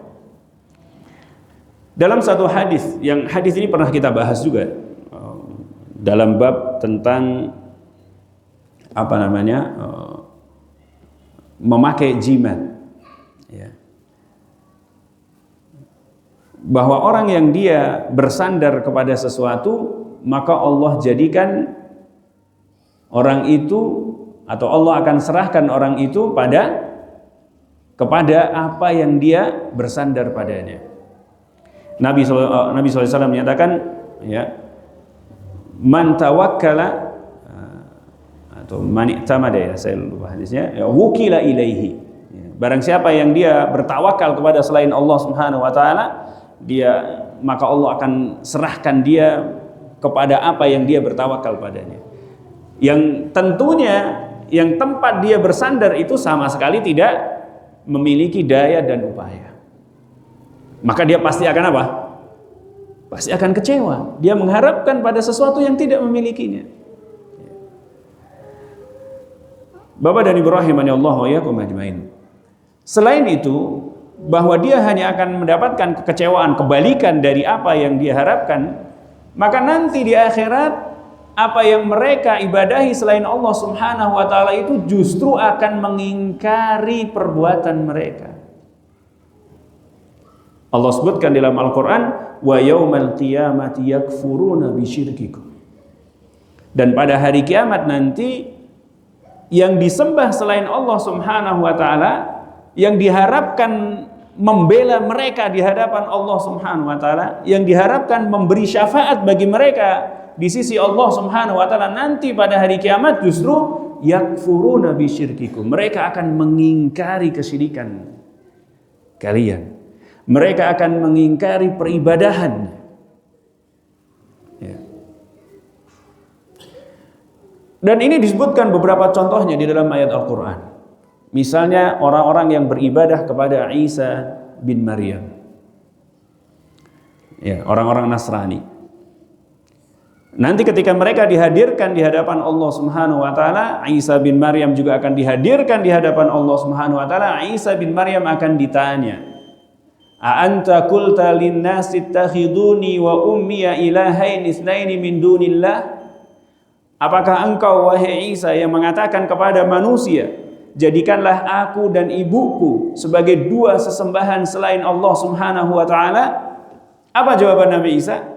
Dalam satu hadis, yang hadis ini pernah kita bahas juga dalam bab tentang memakai jimat, ya. Bahwa orang yang dia bersandar kepada sesuatu, maka Allah jadikan orang itu, atau Allah akan serahkan orang itu kepada apa yang dia bersandar padanya. Nabi SAW menyatakan, ya, man tawakkala atau man i'tamada, ya saya lupa hadisnya, ya, wukila ilaihi. Ya, barang siapa yang dia bertawakal kepada selain Allah Subhanahu wa taala, maka Allah akan serahkan dia kepada apa yang dia bertawakal padanya. Yang tentunya yang tempat dia bersandar itu sama sekali tidak memiliki daya dan upaya. Maka dia pasti akan apa? Pasti akan kecewa. Dia mengharapkan pada sesuatu yang tidak memilikinya. Bapak dan Ibu rahimani Allah wa iyyakum ajmain. Selain itu, bahwa dia hanya akan mendapatkan kekecewaan, kebalikan dari apa yang dia harapkan, maka nanti di akhirat apa yang mereka ibadahi selain Allah Subhanahu wa taala itu justru akan mengingkari perbuatan mereka. Allah sebutkan dalam Al-Qur'an, wa yaumal qiyamati yakfuruna bisyirkikum. Dan pada hari kiamat nanti yang disembah selain Allah Subhanahu wa taala, yang diharapkan membela mereka di hadapan Allah Subhanahu wa taala, yang diharapkan memberi syafaat bagi mereka di sisi Allah Subhanahu wa taala nanti pada hari kiamat, justru yakfuruna bisyirkikum. Mereka akan mengingkari kesyirikan kalian. Mereka akan mengingkari peribadahan. Ya. Dan ini disebutkan beberapa contohnya di dalam ayat Al-Qur'an. Misalnya orang-orang yang beribadah kepada Isa bin Maryam, ya, orang-orang Nasrani. Nanti ketika mereka dihadirkan di hadapan Allah Subhanahu wa taala, Isa bin Maryam juga akan dihadirkan di hadapan Allah Subhanahu wa taala. Isa bin Maryam akan ditanya, "A anta qulta lin-nasi ittakhiduni wa ummiya ilahaini itsnaini min dunillah?" Apakah engkau wahai Isa yang mengatakan kepada manusia, jadikanlah aku dan ibuku sebagai dua sesembahan selain Allah Subhanahu wa taala? Apa jawaban Nabi Isa?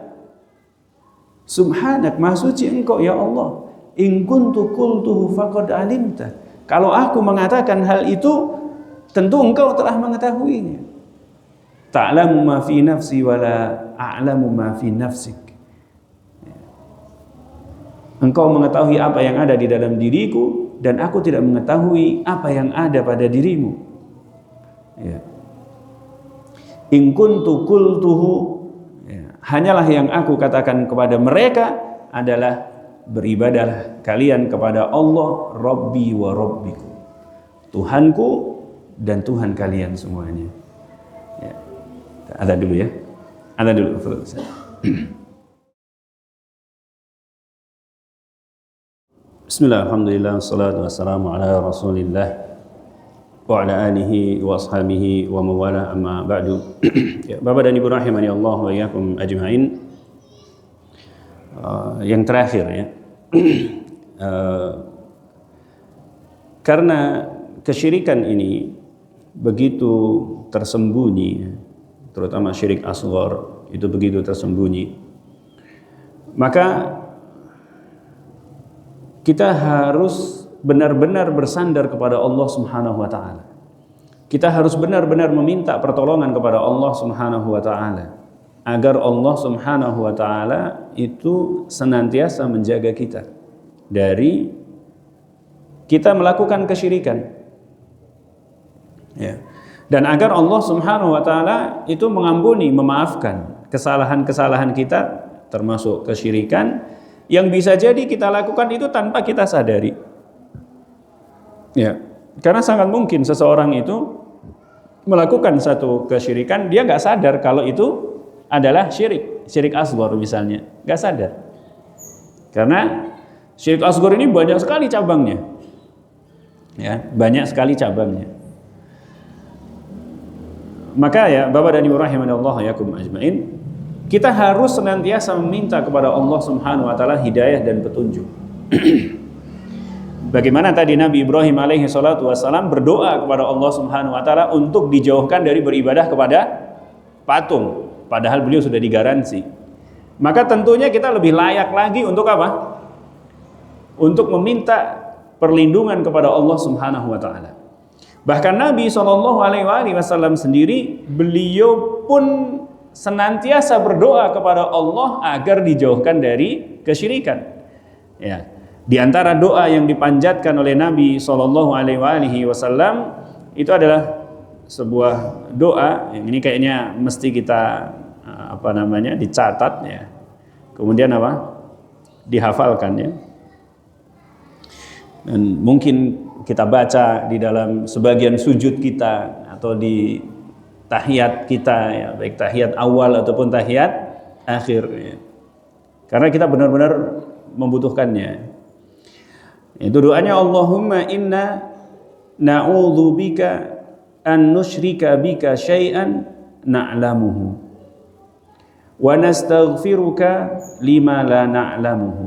Subhanak, maha suci engkau ya Allah. In kuntu qultuhu faqad alimta. Kalau aku mengatakan hal itu, tentu engkau telah mengetahuinya. Ta'lamu ma fi nafsi wa la a'lamu ma fi nafsik. Engkau mengetahui apa yang ada di dalam diriku, dan aku tidak mengetahui apa yang ada pada dirimu. Ya. In kuntu qultuhu, ya, hanyalah yang aku katakan kepada mereka adalah beribadahlah kalian kepada Allah, Rabbi wa Rabbiku, Tuhanku dan Tuhan kalian semuanya. Ya. Ada dulu ya. Ada dulu. Bismillah, alhamdulillah, wassalatu wassalamu ala rasulillah wa ala alihi wa ashabihi wa mawala, amma ba'du. Ya, Bapak dan Ibu rahimani Allah wa iyyakum ajma'in. Yang terakhir ya, karena kesyirikan ini begitu tersembunyi, terutama syirik asghar itu begitu tersembunyi, maka kita harus benar-benar bersandar kepada Allah Subhanahu wa taala. Kita harus benar-benar meminta pertolongan kepada Allah Subhanahu wa taala agar Allah Subhanahu wa taala itu senantiasa menjaga kita dari kita melakukan kesyirikan. Ya. Dan agar Allah Subhanahu wa taala itu mengampuni, memaafkan kesalahan-kesalahan kita termasuk kesyirikan yang bisa jadi kita lakukan itu tanpa kita sadari. Ya, karena sangat mungkin seseorang itu melakukan satu kesyirikan, dia nggak sadar kalau itu adalah syirik asghar misalnya, nggak sadar. Karena syirik asghar ini banyak sekali cabangnya. Ya, banyak sekali cabangnya. Maka ya, Bapak dan Ibu rahimanallahu yakum ajmain, kita harus senantiasa meminta kepada Allah Subhanahu wa taala hidayah dan petunjuk. Bagaimana tadi Nabi Ibrahim alaihi salatu wassalam berdoa kepada Allah Subhanahu wa taala untuk dijauhkan dari beribadah kepada patung, padahal beliau sudah digaransi. Maka tentunya kita lebih layak lagi untuk apa? Untuk meminta perlindungan kepada Allah Subhanahu wa taala. Bahkan Nabi SAW sendiri, beliau pun senantiasa berdoa kepada Allah agar dijauhkan dari kesyirikan. Ya, di antara doa yang dipanjatkan oleh Nabi SAW itu adalah sebuah doa yang ini kayaknya mesti kita dicatat ya. Kemudian dihafalkan ya. Dan mungkin kita baca di dalam sebagian sujud kita atau di tahiyat kita ya, baik tahiyat awal ataupun tahiyat akhir ya. Karena kita benar-benar membutuhkannya. Itu doanya, Allahumma inna na'udzubika an nusyrika bika syai'an na'lamuhu wa nastaghfiruka lima la na'lamuhu.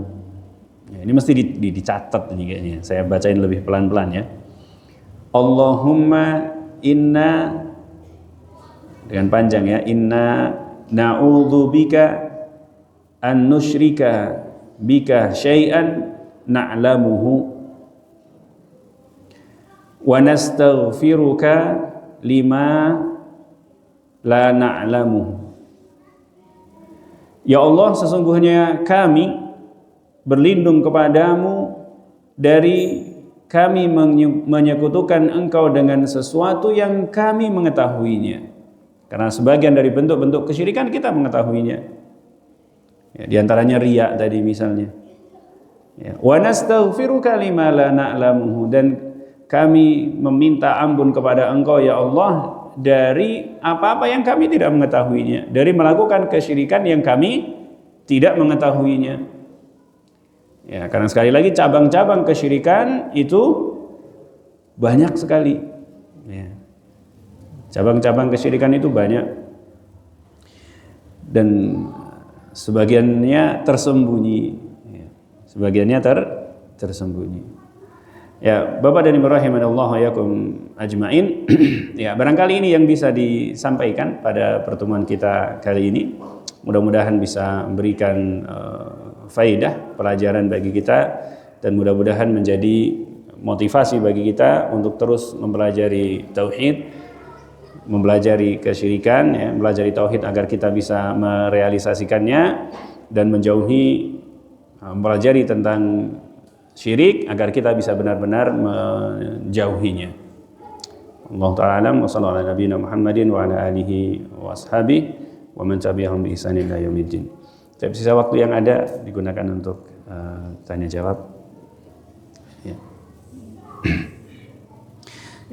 Ya, ini mesti dicatat ini kayaknya. Saya bacain lebih pelan-pelan ya. Allahumma inna, dengan panjang ya, inna na'udzubika an nusyrika bika syai'an na'lamuhu wa nastaghfiruka lima la na'lamuhu. Ya Allah, sesungguhnya kami berlindung kepadamu dari kami menyekutukan Engkau dengan sesuatu yang kami mengetahuinya. Karena sebagian dari bentuk-bentuk kesyirikan kita mengetahuinya. Ya, di antaranya riya tadi misalnya. Ya, wa nastaghfiruka lima la na'lamuhu, dan kami meminta ampun kepada Engkau ya Allah dari apa-apa yang kami tidak mengetahuinya, dari melakukan kesyirikan yang kami tidak mengetahuinya. Ya, karena sekali lagi cabang-cabang kesyirikan itu banyak sekali. Ya. Cabang-cabang kesyirikan itu banyak dan sebagiannya tersembunyi, ya. Sebagiannya tersembunyi. Ya, Bapak dan Ibu rahimanallahu yakum ajmain. Ya, barangkali ini yang bisa disampaikan pada pertemuan kita kali ini. Mudah-mudahan bisa memberikan faidah, pelajaran bagi kita, dan mudah-mudahan menjadi motivasi bagi kita untuk terus mempelajari tauhid, mempelajari kesyirikan, ya, mempelajari tauhid agar kita bisa merealisasikannya dan menjauhi, mempelajari tentang syirik agar kita bisa benar-benar menjauhinya. Allah ta'ala alam wa sallallahu ala nabiyina Muhammadin wa ala alihi wa ashabihi wa man tabi'ahum bi ihsanin ila yaumiddin. Tapi sisa waktu yang ada digunakan untuk tanya jawab. Ya.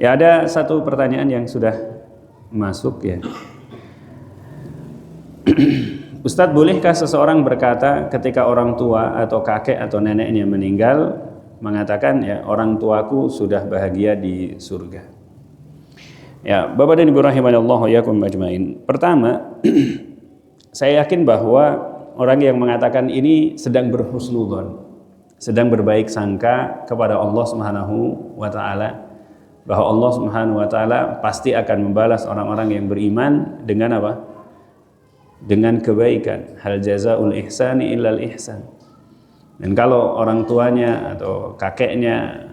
Ya, ada satu pertanyaan yang sudah masuk ya. Ustadz, bolehkah seseorang berkata ketika orang tua atau kakek atau neneknya meninggal, mengatakan ya orang tuaku sudah bahagia di surga? Ya, Bapak dan Ibu rahimanallahu yakum ajmain. Pertama, saya yakin bahwa orang yang mengatakan ini sedang berhusnudzon, sedang berbaik sangka kepada Allah Subhanahu wa taala, bahwa Allah Subhanahu wa taala pasti akan membalas orang-orang yang beriman dengan apa? Dengan kebaikan. Hal jazaul ihsani illal ihsan. Dan kalau orang tuanya atau kakeknya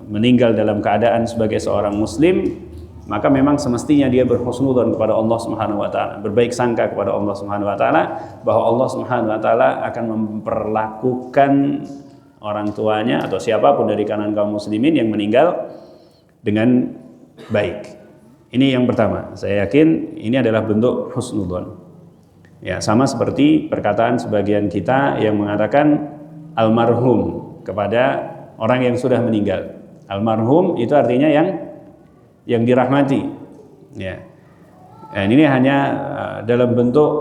meninggal dalam keadaan sebagai seorang muslim, maka memang semestinya dia berhusnudzon kepada Allah Subhanahu wa taala, berbaik sangka kepada Allah Subhanahu wa taala, bahwa Allah Subhanahu wa taala akan memperlakukan orang tuanya atau siapapun dari kalangan kaum muslimin yang meninggal dengan baik. Ini yang pertama. Saya yakin ini adalah bentuk husnudzon. Ya, sama seperti perkataan sebagian kita yang mengatakan almarhum kepada orang yang sudah meninggal. Almarhum itu artinya yang dirahmati. Ya. Dan ini hanya dalam bentuk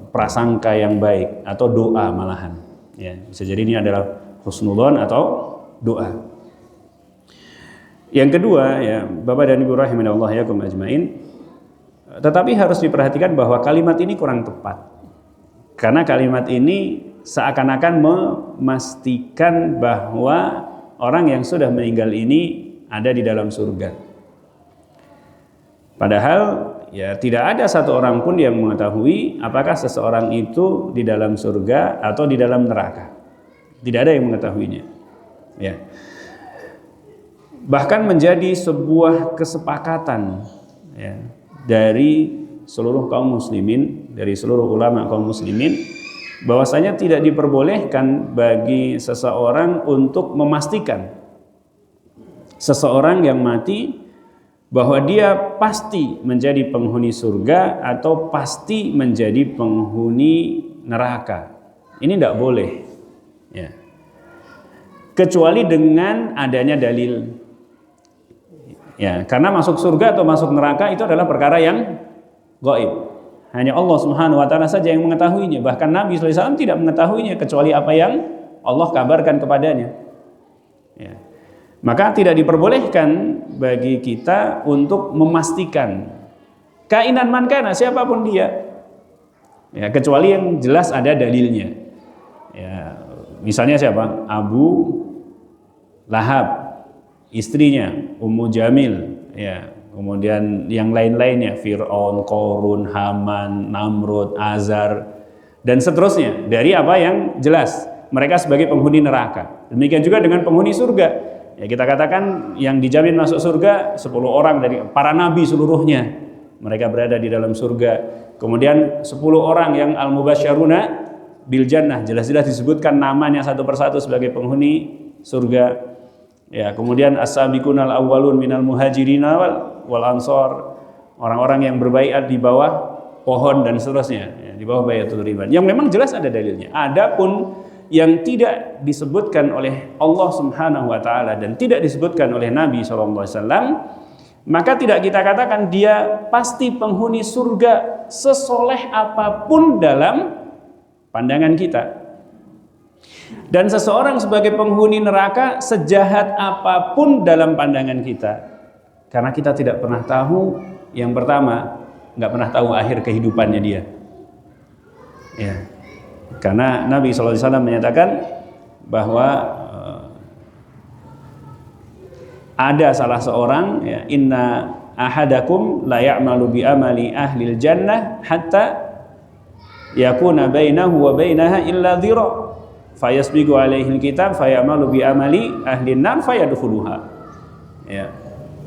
prasangka yang baik atau doa malahan. Ya, bisa jadi ini adalah husnudzon atau doa. Yang kedua, ya, Bapak dan Ibu rahimanallahu yakum ajmain. Tetapi harus diperhatikan bahwa kalimat ini kurang tepat. Karena kalimat ini seakan-akan memastikan bahwa orang yang sudah meninggal ini ada di dalam surga. Padahal ya tidak ada satu orang pun yang mengetahui apakah seseorang itu di dalam surga atau di dalam neraka. Tidak ada yang mengetahuinya. Ya. Bahkan menjadi sebuah kesepakatan, ya, dari seluruh kaum muslimin, dari seluruh ulama kaum muslimin, bahwasanya tidak diperbolehkan bagi seseorang untuk memastikan seseorang yang mati bahwa dia pasti menjadi penghuni surga atau pasti menjadi penghuni neraka. Ini tidak boleh, ya. Kecuali dengan adanya dalil. Ya, karena masuk surga atau masuk neraka itu adalah perkara yang gaib. Hanya Allah Subhanahu wa taala saja yang mengetahuinya. Bahkan Nabi sallallahu alaihi wasallam tidak mengetahuinya kecuali apa yang Allah kabarkan kepadanya. Ya. Maka tidak diperbolehkan bagi kita untuk memastikan kainan man kana, siapapun dia. Ya, kecuali yang jelas ada dalilnya. Ya, misalnya siapa? Abu Lahab, istrinya Ummu Jamil, ya, kemudian yang lain-lainnya, Fir'aun, Qarun, Haman, Namrud, Azar, dan seterusnya, dari apa yang jelas mereka sebagai penghuni neraka. Demikian juga dengan penghuni surga. Ya, kita katakan yang dijamin masuk surga 10 orang dari para nabi seluruhnya, mereka berada di dalam surga. Kemudian 10 orang yang al-mubasysyaruna bil jannah, jelas-jelas disebutkan namanya satu persatu sebagai penghuni surga. Ya, kemudian as-sabiqunal awwalun minal muhajirin wal ansor, orang-orang yang berbaiat di bawah pohon dan seterusnya, ya, di bawah baiatul ridwan. Yang memang jelas ada dalilnya. Adapun yang tidak disebutkan oleh Allah Subhanahu wa taala dan tidak disebutkan oleh Nabi sallallahu alaihi wasallam, maka tidak kita katakan dia pasti penghuni surga sesoleh apapun dalam pandangan kita. Dan seseorang sebagai penghuni neraka sejahat apapun dalam pandangan kita, karena kita tidak pernah tahu, yang pertama nggak pernah tahu akhir kehidupannya dia, ya. Karena Nabi SAW menyatakan bahwa ada salah seorang, ya, inna ahadakum la ya'malu bi amali ahlil jannah hatta yakuna bainahu wa bainaha illa dhira' fayasbiqu alaihil kitab fayamalu bi amali ahlin nar fayadkhuluha. Ya.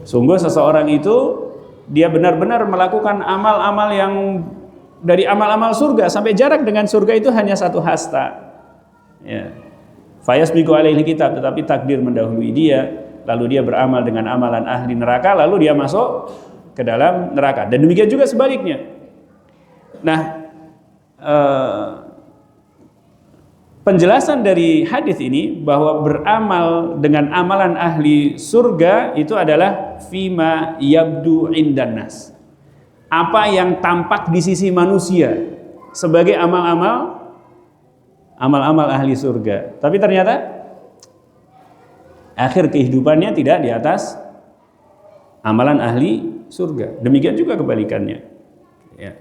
Sungguh seseorang itu dia benar-benar melakukan amal-amal yang dari amal-amal surga sampai jarak dengan surga itu hanya satu hasta. Ya. Fayasbiqu alaihil kitab, tetapi takdir mendahului dia, lalu dia beramal dengan amalan ahli neraka, lalu dia masuk ke dalam neraka. Dan demikian juga sebaliknya. Nah, penjelasan dari hadis ini bahwa beramal dengan amalan ahli surga itu adalah fima yabdu indan nas, apa yang tampak di sisi manusia sebagai amal-amal ahli surga, tapi ternyata akhir kehidupannya tidak di atas amalan ahli surga. Demikian juga kebalikannya, ya.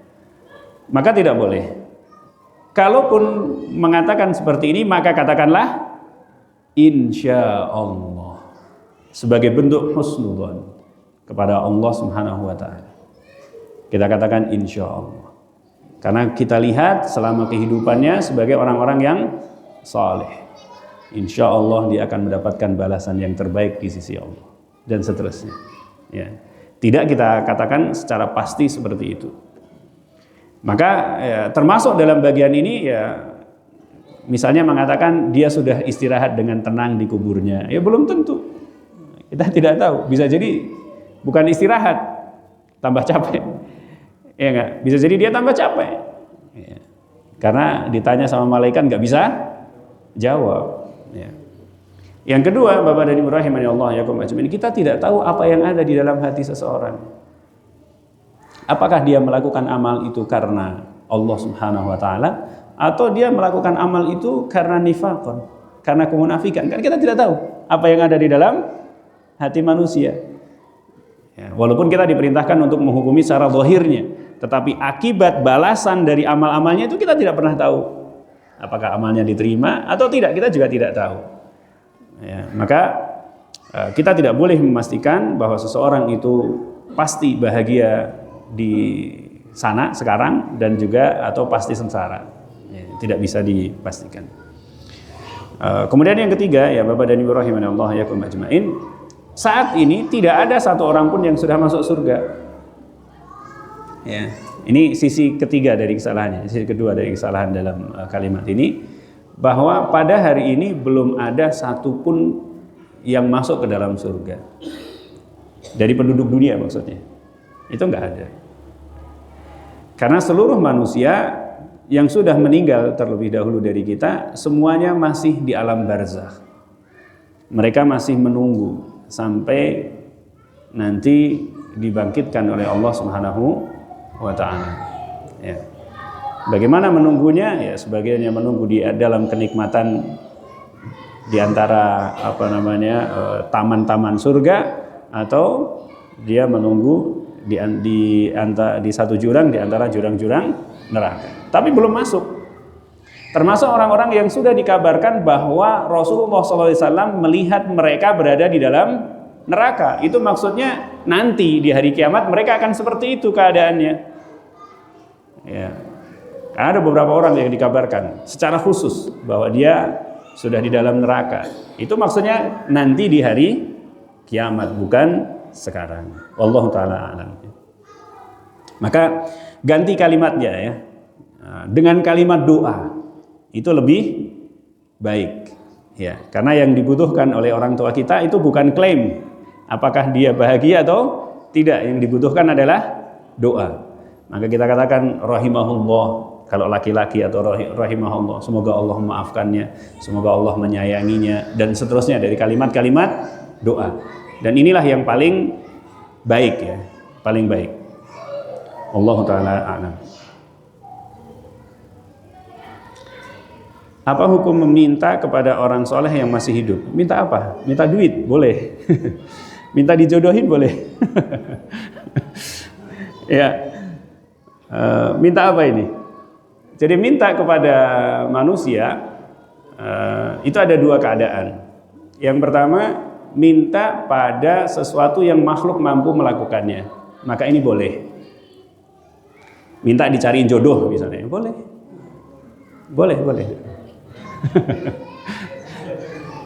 Maka tidak boleh. Kalaupun mengatakan seperti ini, maka katakanlah insya Allah sebagai bentuk husnudzon kepada Allah Subhanahu wa taala. Kita katakan insya Allah karena kita lihat selama kehidupannya sebagai orang-orang yang saleh. Insya Allah dia akan mendapatkan balasan yang terbaik di sisi Allah dan seterusnya. Ya. Tidak kita katakan secara pasti seperti itu. Maka ya, termasuk dalam bagian ini, ya, misalnya mengatakan dia sudah istirahat dengan tenang di kuburnya, ya belum tentu. Kita tidak tahu, bisa jadi bukan istirahat, tambah capek, ya enggak? Bisa jadi dia tambah capek, ya. Karena ditanya sama malaikat nggak bisa jawab. Ya. Yang kedua, Bapak dan Ibu rahimani Allah yakum ajmain, kita tidak tahu apa yang ada di dalam hati seseorang. Apakah dia melakukan amal itu karena Allah Subhanahu wa taala atau dia melakukan amal itu karena nifaqan, karena kemunafikan? Kan kita tidak tahu apa yang ada di dalam hati manusia. Ya, walaupun kita diperintahkan untuk menghukumi secara zahirnya, tetapi akibat balasan dari amal-amalnya itu kita tidak pernah tahu. Apakah amalnya diterima atau tidak, kita juga tidak tahu. Ya, maka kita tidak boleh memastikan bahwa seseorang itu pasti bahagia di sana sekarang dan juga atau pasti sengsara, ya, tidak bisa dipastikan. Kemudian yang ketiga, ya Bapak dan Ibu rahimanallah yakum ajmain, saat ini tidak ada satu orang pun yang sudah masuk surga. Ya, ini sisi ketiga dari kesalahannya, sisi kedua dari kesalahan dalam kalimat ini, bahwa pada hari ini belum ada satupun yang masuk ke dalam surga dari penduduk dunia, maksudnya. Itu enggak ada. Karena seluruh manusia yang sudah meninggal terlebih dahulu dari kita, semuanya masih di alam barzakh. Mereka masih menunggu sampai nanti dibangkitkan oleh Allah Subhanahu wa taala. Ya. Bagaimana menunggunya? Ya, sebagian yang menunggu di dalam kenikmatan di antara taman-taman surga, atau dia menunggu di satu jurang di antara jurang-jurang neraka. Tapi belum masuk. Termasuk orang-orang yang sudah dikabarkan bahwa Rasulullah SAW melihat mereka berada di dalam neraka. Itu maksudnya nanti di hari kiamat mereka akan seperti itu keadaannya. Ya. Ada beberapa orang yang dikabarkan secara khusus bahwa dia sudah di dalam neraka. Itu maksudnya nanti di hari kiamat, bukan sekarang. Wallahu taala alam. Maka ganti kalimatnya ya. Dengan kalimat doa. Itu lebih baik. Ya, karena yang dibutuhkan oleh orang tua kita itu bukan klaim apakah dia bahagia atau tidak. Yang dibutuhkan adalah doa. Maka kita katakan rahimahullah kalau laki-laki, atau rahimahullah, semoga Allah memaafkannya, semoga Allah menyayanginya, dan seterusnya dari kalimat-kalimat doa. Dan inilah yang paling baik ya, paling baik. Allah taala a'lam. Apa hukum meminta kepada orang soleh yang masih hidup? Minta apa? Minta duit? Boleh. Minta dijodohin? Boleh. Ya. Minta apa ini? Jadi minta kepada manusia itu ada dua keadaan. Yang pertama, minta pada sesuatu yang makhluk mampu melakukannya. Maka ini boleh. Minta dicariin jodoh misalnya, boleh. Boleh.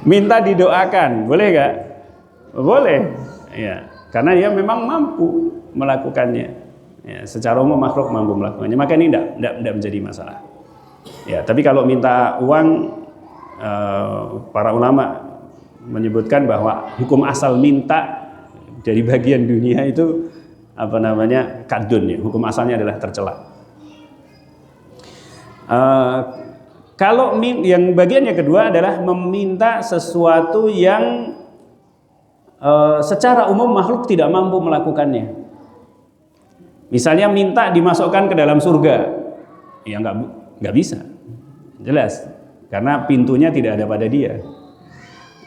Minta didoakan, boleh gak? Boleh. Ya, karena dia memang mampu melakukannya. Ya, secara umum makhluk mampu melakukannya, maka ini tidak menjadi masalah. Ya, tapi kalau minta uang, para ulama menyebutkan bahwa hukum asal minta dari bagian dunia itu kadun ya, hukum asalnya adalah tercela. Kalau yang bagian yang kedua adalah meminta sesuatu yang secara umum makhluk tidak mampu melakukannya. Misalnya minta dimasukkan ke dalam surga, ya nggak bisa, jelas, karena pintunya tidak ada pada dia.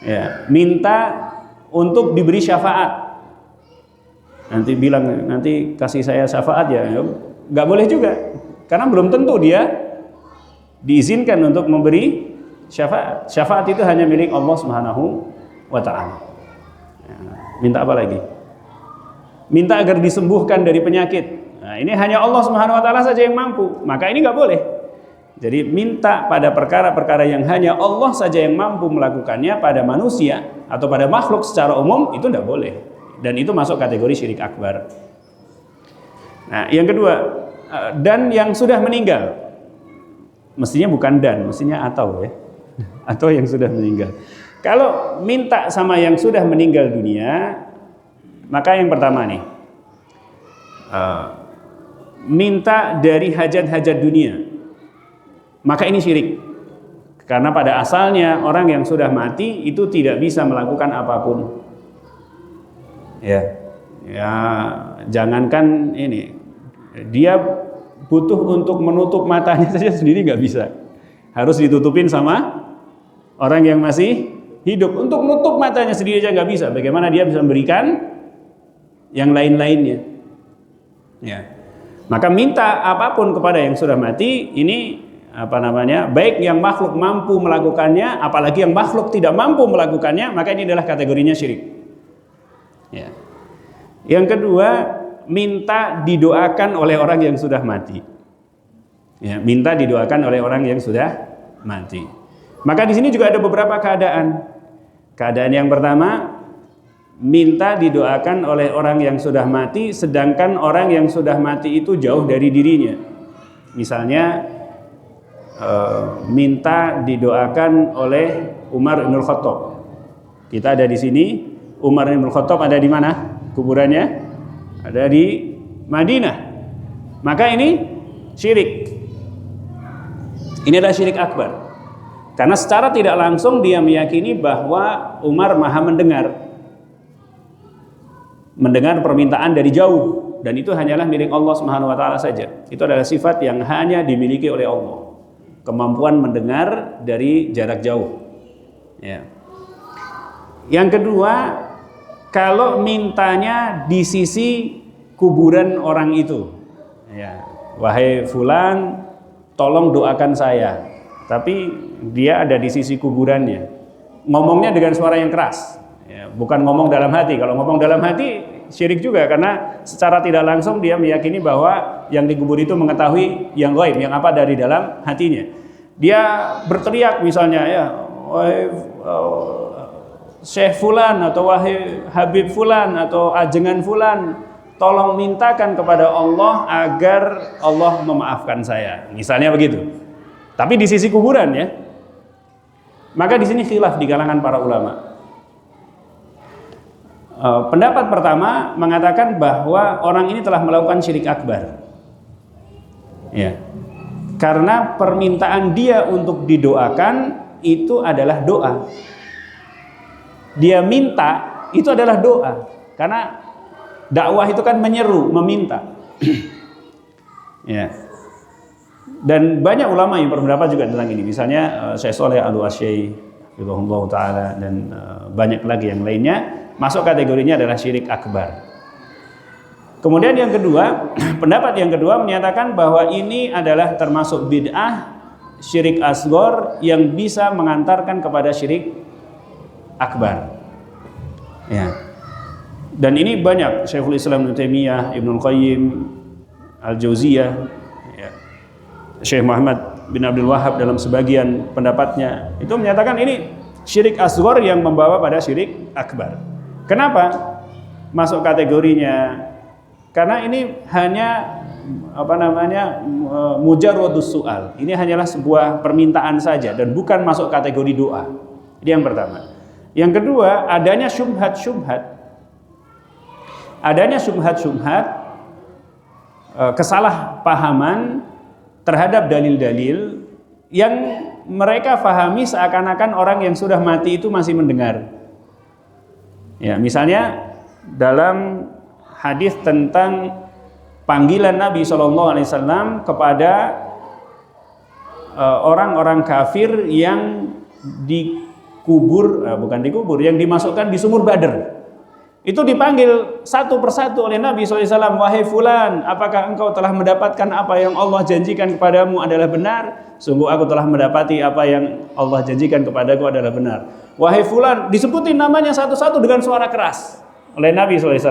Ya, minta untuk diberi syafaat, nanti kasih saya syafaat ya, nggak boleh juga, karena belum tentu dia diizinkan untuk memberi syafaat. Syafaat itu hanya milik Allah Subhanahu wa taala. Ya, minta apa lagi? Minta agar disembuhkan dari penyakit. Nah, ini hanya Allah Subhanahu wa taala saja yang mampu. Maka ini nggak boleh. Jadi minta pada perkara-perkara yang hanya Allah saja yang mampu melakukannya pada manusia atau pada makhluk secara umum, itu tidak boleh. Dan itu masuk kategori syirik akbar. Nah, yang kedua, dan yang sudah meninggal. Mestinya bukan dan, mestinya atau ya. Atau yang sudah meninggal. Kalau minta sama yang sudah meninggal dunia, maka yang pertama nih, minta dari hajat-hajat dunia, maka ini syirik. Karena pada asalnya orang yang sudah mati itu tidak bisa melakukan apapun. Ya, jangankan ini, dia butuh untuk menutup matanya saja sendiri nggak bisa. Harus ditutupin sama orang yang masih hidup. Untuk nutup matanya sendiri aja nggak bisa. Bagaimana dia bisa memberikan yang lain-lainnya? Ya. Maka minta apapun kepada yang sudah mati, ini baik yang makhluk mampu melakukannya, apalagi yang makhluk tidak mampu melakukannya, maka ini adalah kategorinya syirik. Ya. Yang kedua, minta didoakan oleh orang yang sudah mati. Ya, minta didoakan oleh orang yang sudah mati. Maka di sini juga ada beberapa keadaan. Keadaan yang pertama, minta didoakan oleh orang yang sudah mati, sedangkan orang yang sudah mati itu jauh dari dirinya. Misalnya minta didoakan oleh Umar bin Khattab. Kita ada di sini, Umar bin Khattab ada di mana? Kuburannya ada di Madinah. Maka ini syirik. Ini adalah syirik akbar. Karena secara tidak langsung dia meyakini bahwa Umar maha mendengar. mendengar permintaan dari jauh, dan itu hanyalah milik Allah Subhanahu wa taala saja. Itu adalah sifat yang hanya dimiliki oleh Allah. Kemampuan mendengar dari jarak jauh. Ya. Yang kedua, kalau mintanya di sisi kuburan orang itu. Ya. Wahai fulan, tolong doakan saya. Tapi dia ada di sisi kuburannya. Ngomongnya dengan suara yang keras. Ya, bukan ngomong dalam hati. Kalau ngomong dalam hati syirik juga, karena secara tidak langsung dia meyakini bahwa yang dikubur itu mengetahui yang gaib, yang apa dari dalam hatinya. Dia berteriak misalnya, ya, wahai Syekh fulan, atau wahai Habib fulan, atau ajengan fulan, tolong mintakan kepada Allah agar Allah memaafkan saya. Misalnya begitu. Tapi di sisi kuburan, ya. Maka di sini khilaf di kalangan para ulama. Pendapat pertama mengatakan bahwa orang ini telah melakukan syirik akbar. Ya. Karena permintaan dia untuk didoakan itu adalah doa. Dia minta itu adalah doa. Karena dakwah itu kan menyeru, meminta. Ya. Dan banyak ulama yang berpendapat juga tentang ini. Misalnya Syekh Shalih Al-Utsaimin rahimahullah taala, dan banyak lagi yang lainnya masuk kategorinya adalah syirik akbar. Kemudian yang kedua, pendapat yang kedua menyatakan bahwa ini adalah termasuk bid'ah, syirik asghar yang bisa mengantarkan kepada syirik akbar. Ya. Dan ini banyak, Syekhul Islam Ibnu Taimiyah, Ibnu Qayyim Al-Jauziyah, ya, Syekh Muhammad bin Abdul Wahhab dalam sebagian pendapatnya itu menyatakan ini syirik asghar yang membawa pada syirik akbar. Kenapa masuk kategorinya? Karena ini hanya mujarradus su'al. Ini hanyalah sebuah permintaan saja dan bukan masuk kategori doa. Ini yang pertama. Yang kedua, adanya syubhat-syubhat. Adanya syubhat-syubhat, kesalahpahaman terhadap dalil-dalil yang mereka fahami seakan-akan orang yang sudah mati itu masih mendengar. Ya, misalnya dalam hadis tentang panggilan Nabi SAW kepada orang-orang kafir yang yang dimasukkan di sumur Badr. Itu dipanggil satu persatu oleh Nabi SAW. Wahai fulan, apakah engkau telah mendapatkan apa yang Allah janjikan kepadamu adalah benar? Sungguh aku telah mendapati apa yang Allah janjikan kepadaku adalah benar. Wahai fulan, disebutin namanya satu-satu dengan suara keras oleh Nabi SAW.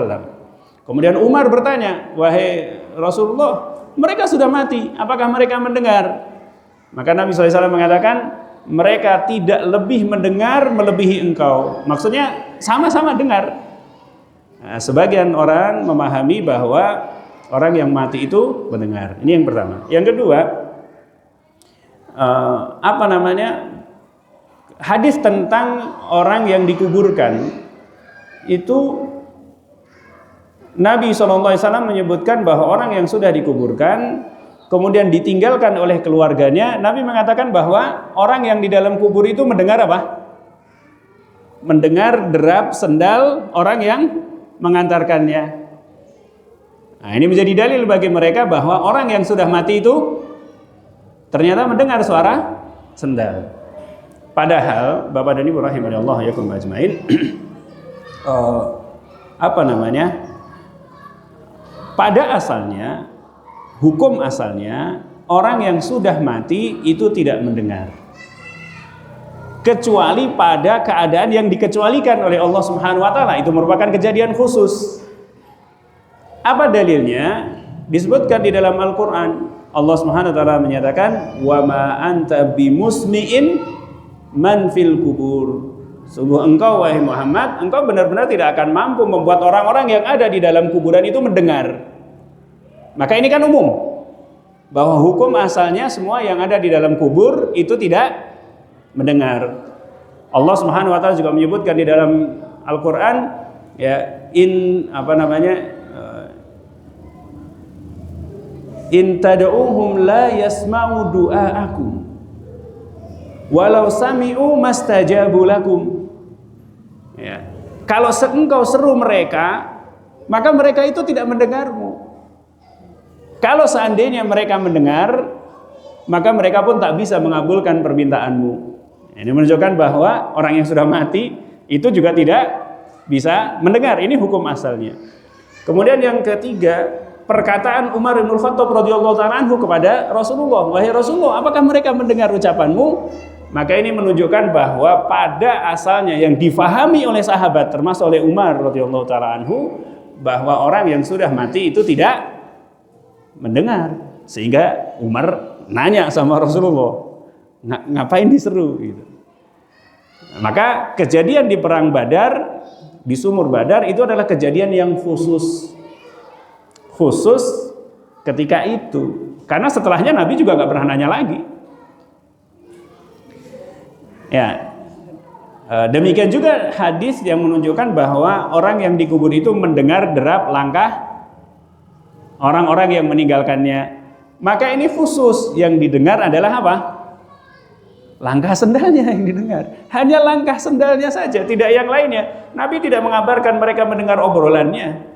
Kemudian Umar bertanya, wahai Rasulullah, mereka sudah mati, apakah mereka mendengar? Maka Nabi SAW mengatakan, mereka tidak lebih mendengar melebihi engkau. Maksudnya sama-sama dengar. Nah, sebagian orang memahami bahwa orang yang mati itu mendengar. Ini yang pertama. Yang kedua, hadis tentang orang yang dikuburkan itu Nabi SAW menyebutkan bahwa orang yang sudah dikuburkan kemudian ditinggalkan oleh keluarganya, Nabi mengatakan bahwa orang yang di dalam kubur itu mendengar apa? Mendengar derap sendal orang yang mengantarkannya. Nah, ini menjadi dalil bagi mereka bahwa orang yang sudah mati itu ternyata mendengar suara sendal. Padahal Bapak dan Ibu rahimanallah yakum ajmain, pada asalnya, hukum asalnya orang yang sudah mati itu tidak mendengar, kecuali pada keadaan yang dikecualikan oleh Allah Subhanahu wa taala. Itu merupakan kejadian khusus. Apa dalilnya? Disebutkan di dalam Al-Qur'an. Allah Subhanahu wa taala menyatakan, "Wa ma anta bimusmi'in man fil kubur." Sungguh engkau wahai Muhammad, engkau benar-benar tidak akan mampu membuat orang-orang yang ada di dalam kuburan itu mendengar. Maka ini kan umum, bahwa hukum asalnya semua yang ada di dalam kubur itu tidak mendengar. Allah Subhanahu wa taala juga menyebutkan di dalam Al-Qur'an, ya, in tad'uhum la yasma'u du'aakum walau sami'u mastajabu lakum. Ya. Kalau engkau seru mereka, maka mereka itu tidak mendengarmu. Kalau seandainya mereka mendengar, maka mereka pun tak bisa mengabulkan permintaanmu. Ini menunjukkan bahwa orang yang sudah mati itu juga tidak bisa mendengar. Ini hukum asalnya. Kemudian yang ketiga, perkataan Umar bin Khattab radhiyallahu ta'ala anhu kepada Rasulullah, wahai Rasulullah, apakah mereka mendengar ucapanmu? Maka ini menunjukkan bahwa pada asalnya yang difahami oleh sahabat, termasuk oleh Umar radhiyallahu ta'ala anhu, bahwa orang yang sudah mati itu tidak mendengar. Sehingga Umar nanya sama Rasulullah, ngapain diseru gitu. Maka kejadian di perang Badar, di sumur Badar itu adalah kejadian yang khusus ketika itu, karena setelahnya Nabi juga nggak pernah nanya lagi. Ya, demikian juga hadis yang menunjukkan bahwa orang yang dikubur itu mendengar derap langkah orang-orang yang meninggalkannya. Maka ini khusus, yang didengar adalah apa? Langkah sendalnya yang didengar. Hanya langkah sendalnya saja, tidak yang lainnya. Nabi tidak mengabarkan mereka mendengar obrolannya.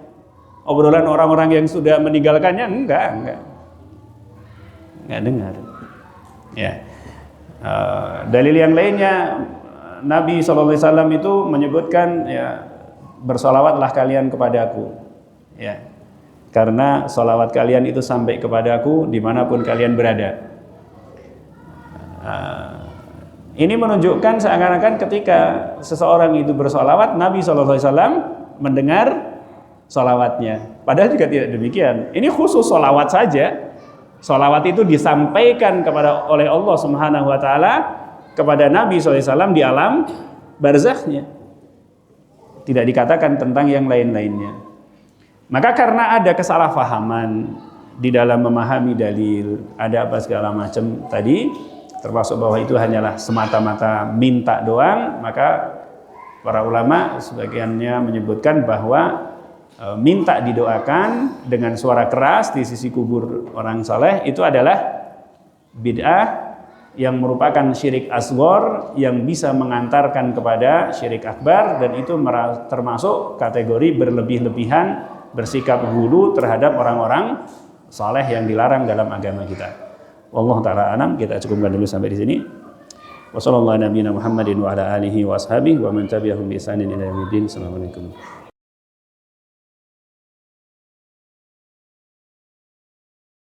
Obrolan orang-orang yang sudah meninggalkannya, enggak dengar. Ya. Dalil yang lainnya, Nabi SAW itu menyebutkan, ya, bersolawatlah kalian kepadaku, ya, karena solawat kalian itu sampai kepadaku dimanapun kalian berada. Ini menunjukkan seakan-akan ketika seseorang itu bersolawat, Nabi SAW mendengar solawatnya. Padahal juga tidak demikian. Ini khusus solawat saja. Solawat itu disampaikan oleh Allah Subhanahu Wa Taala kepada Nabi SAW di alam barzakhnya. Tidak dikatakan tentang yang lain-lainnya. Maka karena ada kesalahpahaman di dalam memahami dalil, ada apa segala macam tadi, termasuk bahwa itu hanyalah semata-mata minta doang, maka para ulama sebagiannya menyebutkan bahwa minta didoakan dengan suara keras di sisi kubur orang saleh itu adalah bid'ah yang merupakan syirik asghar yang bisa mengantarkan kepada syirik akbar, dan itu termasuk kategori berlebih-lebihan, bersikap hulu terhadap orang-orang saleh yang dilarang dalam agama kita. Wallahu ta'ala alam. Kita cukupkan dulu sampai di sini. Wassallallahu ala nabiyina Muhammadin wa ala alihi wa ashabihi wa man tabi'ahum bi ihsanin ila yaumil din. Assalamualaikum.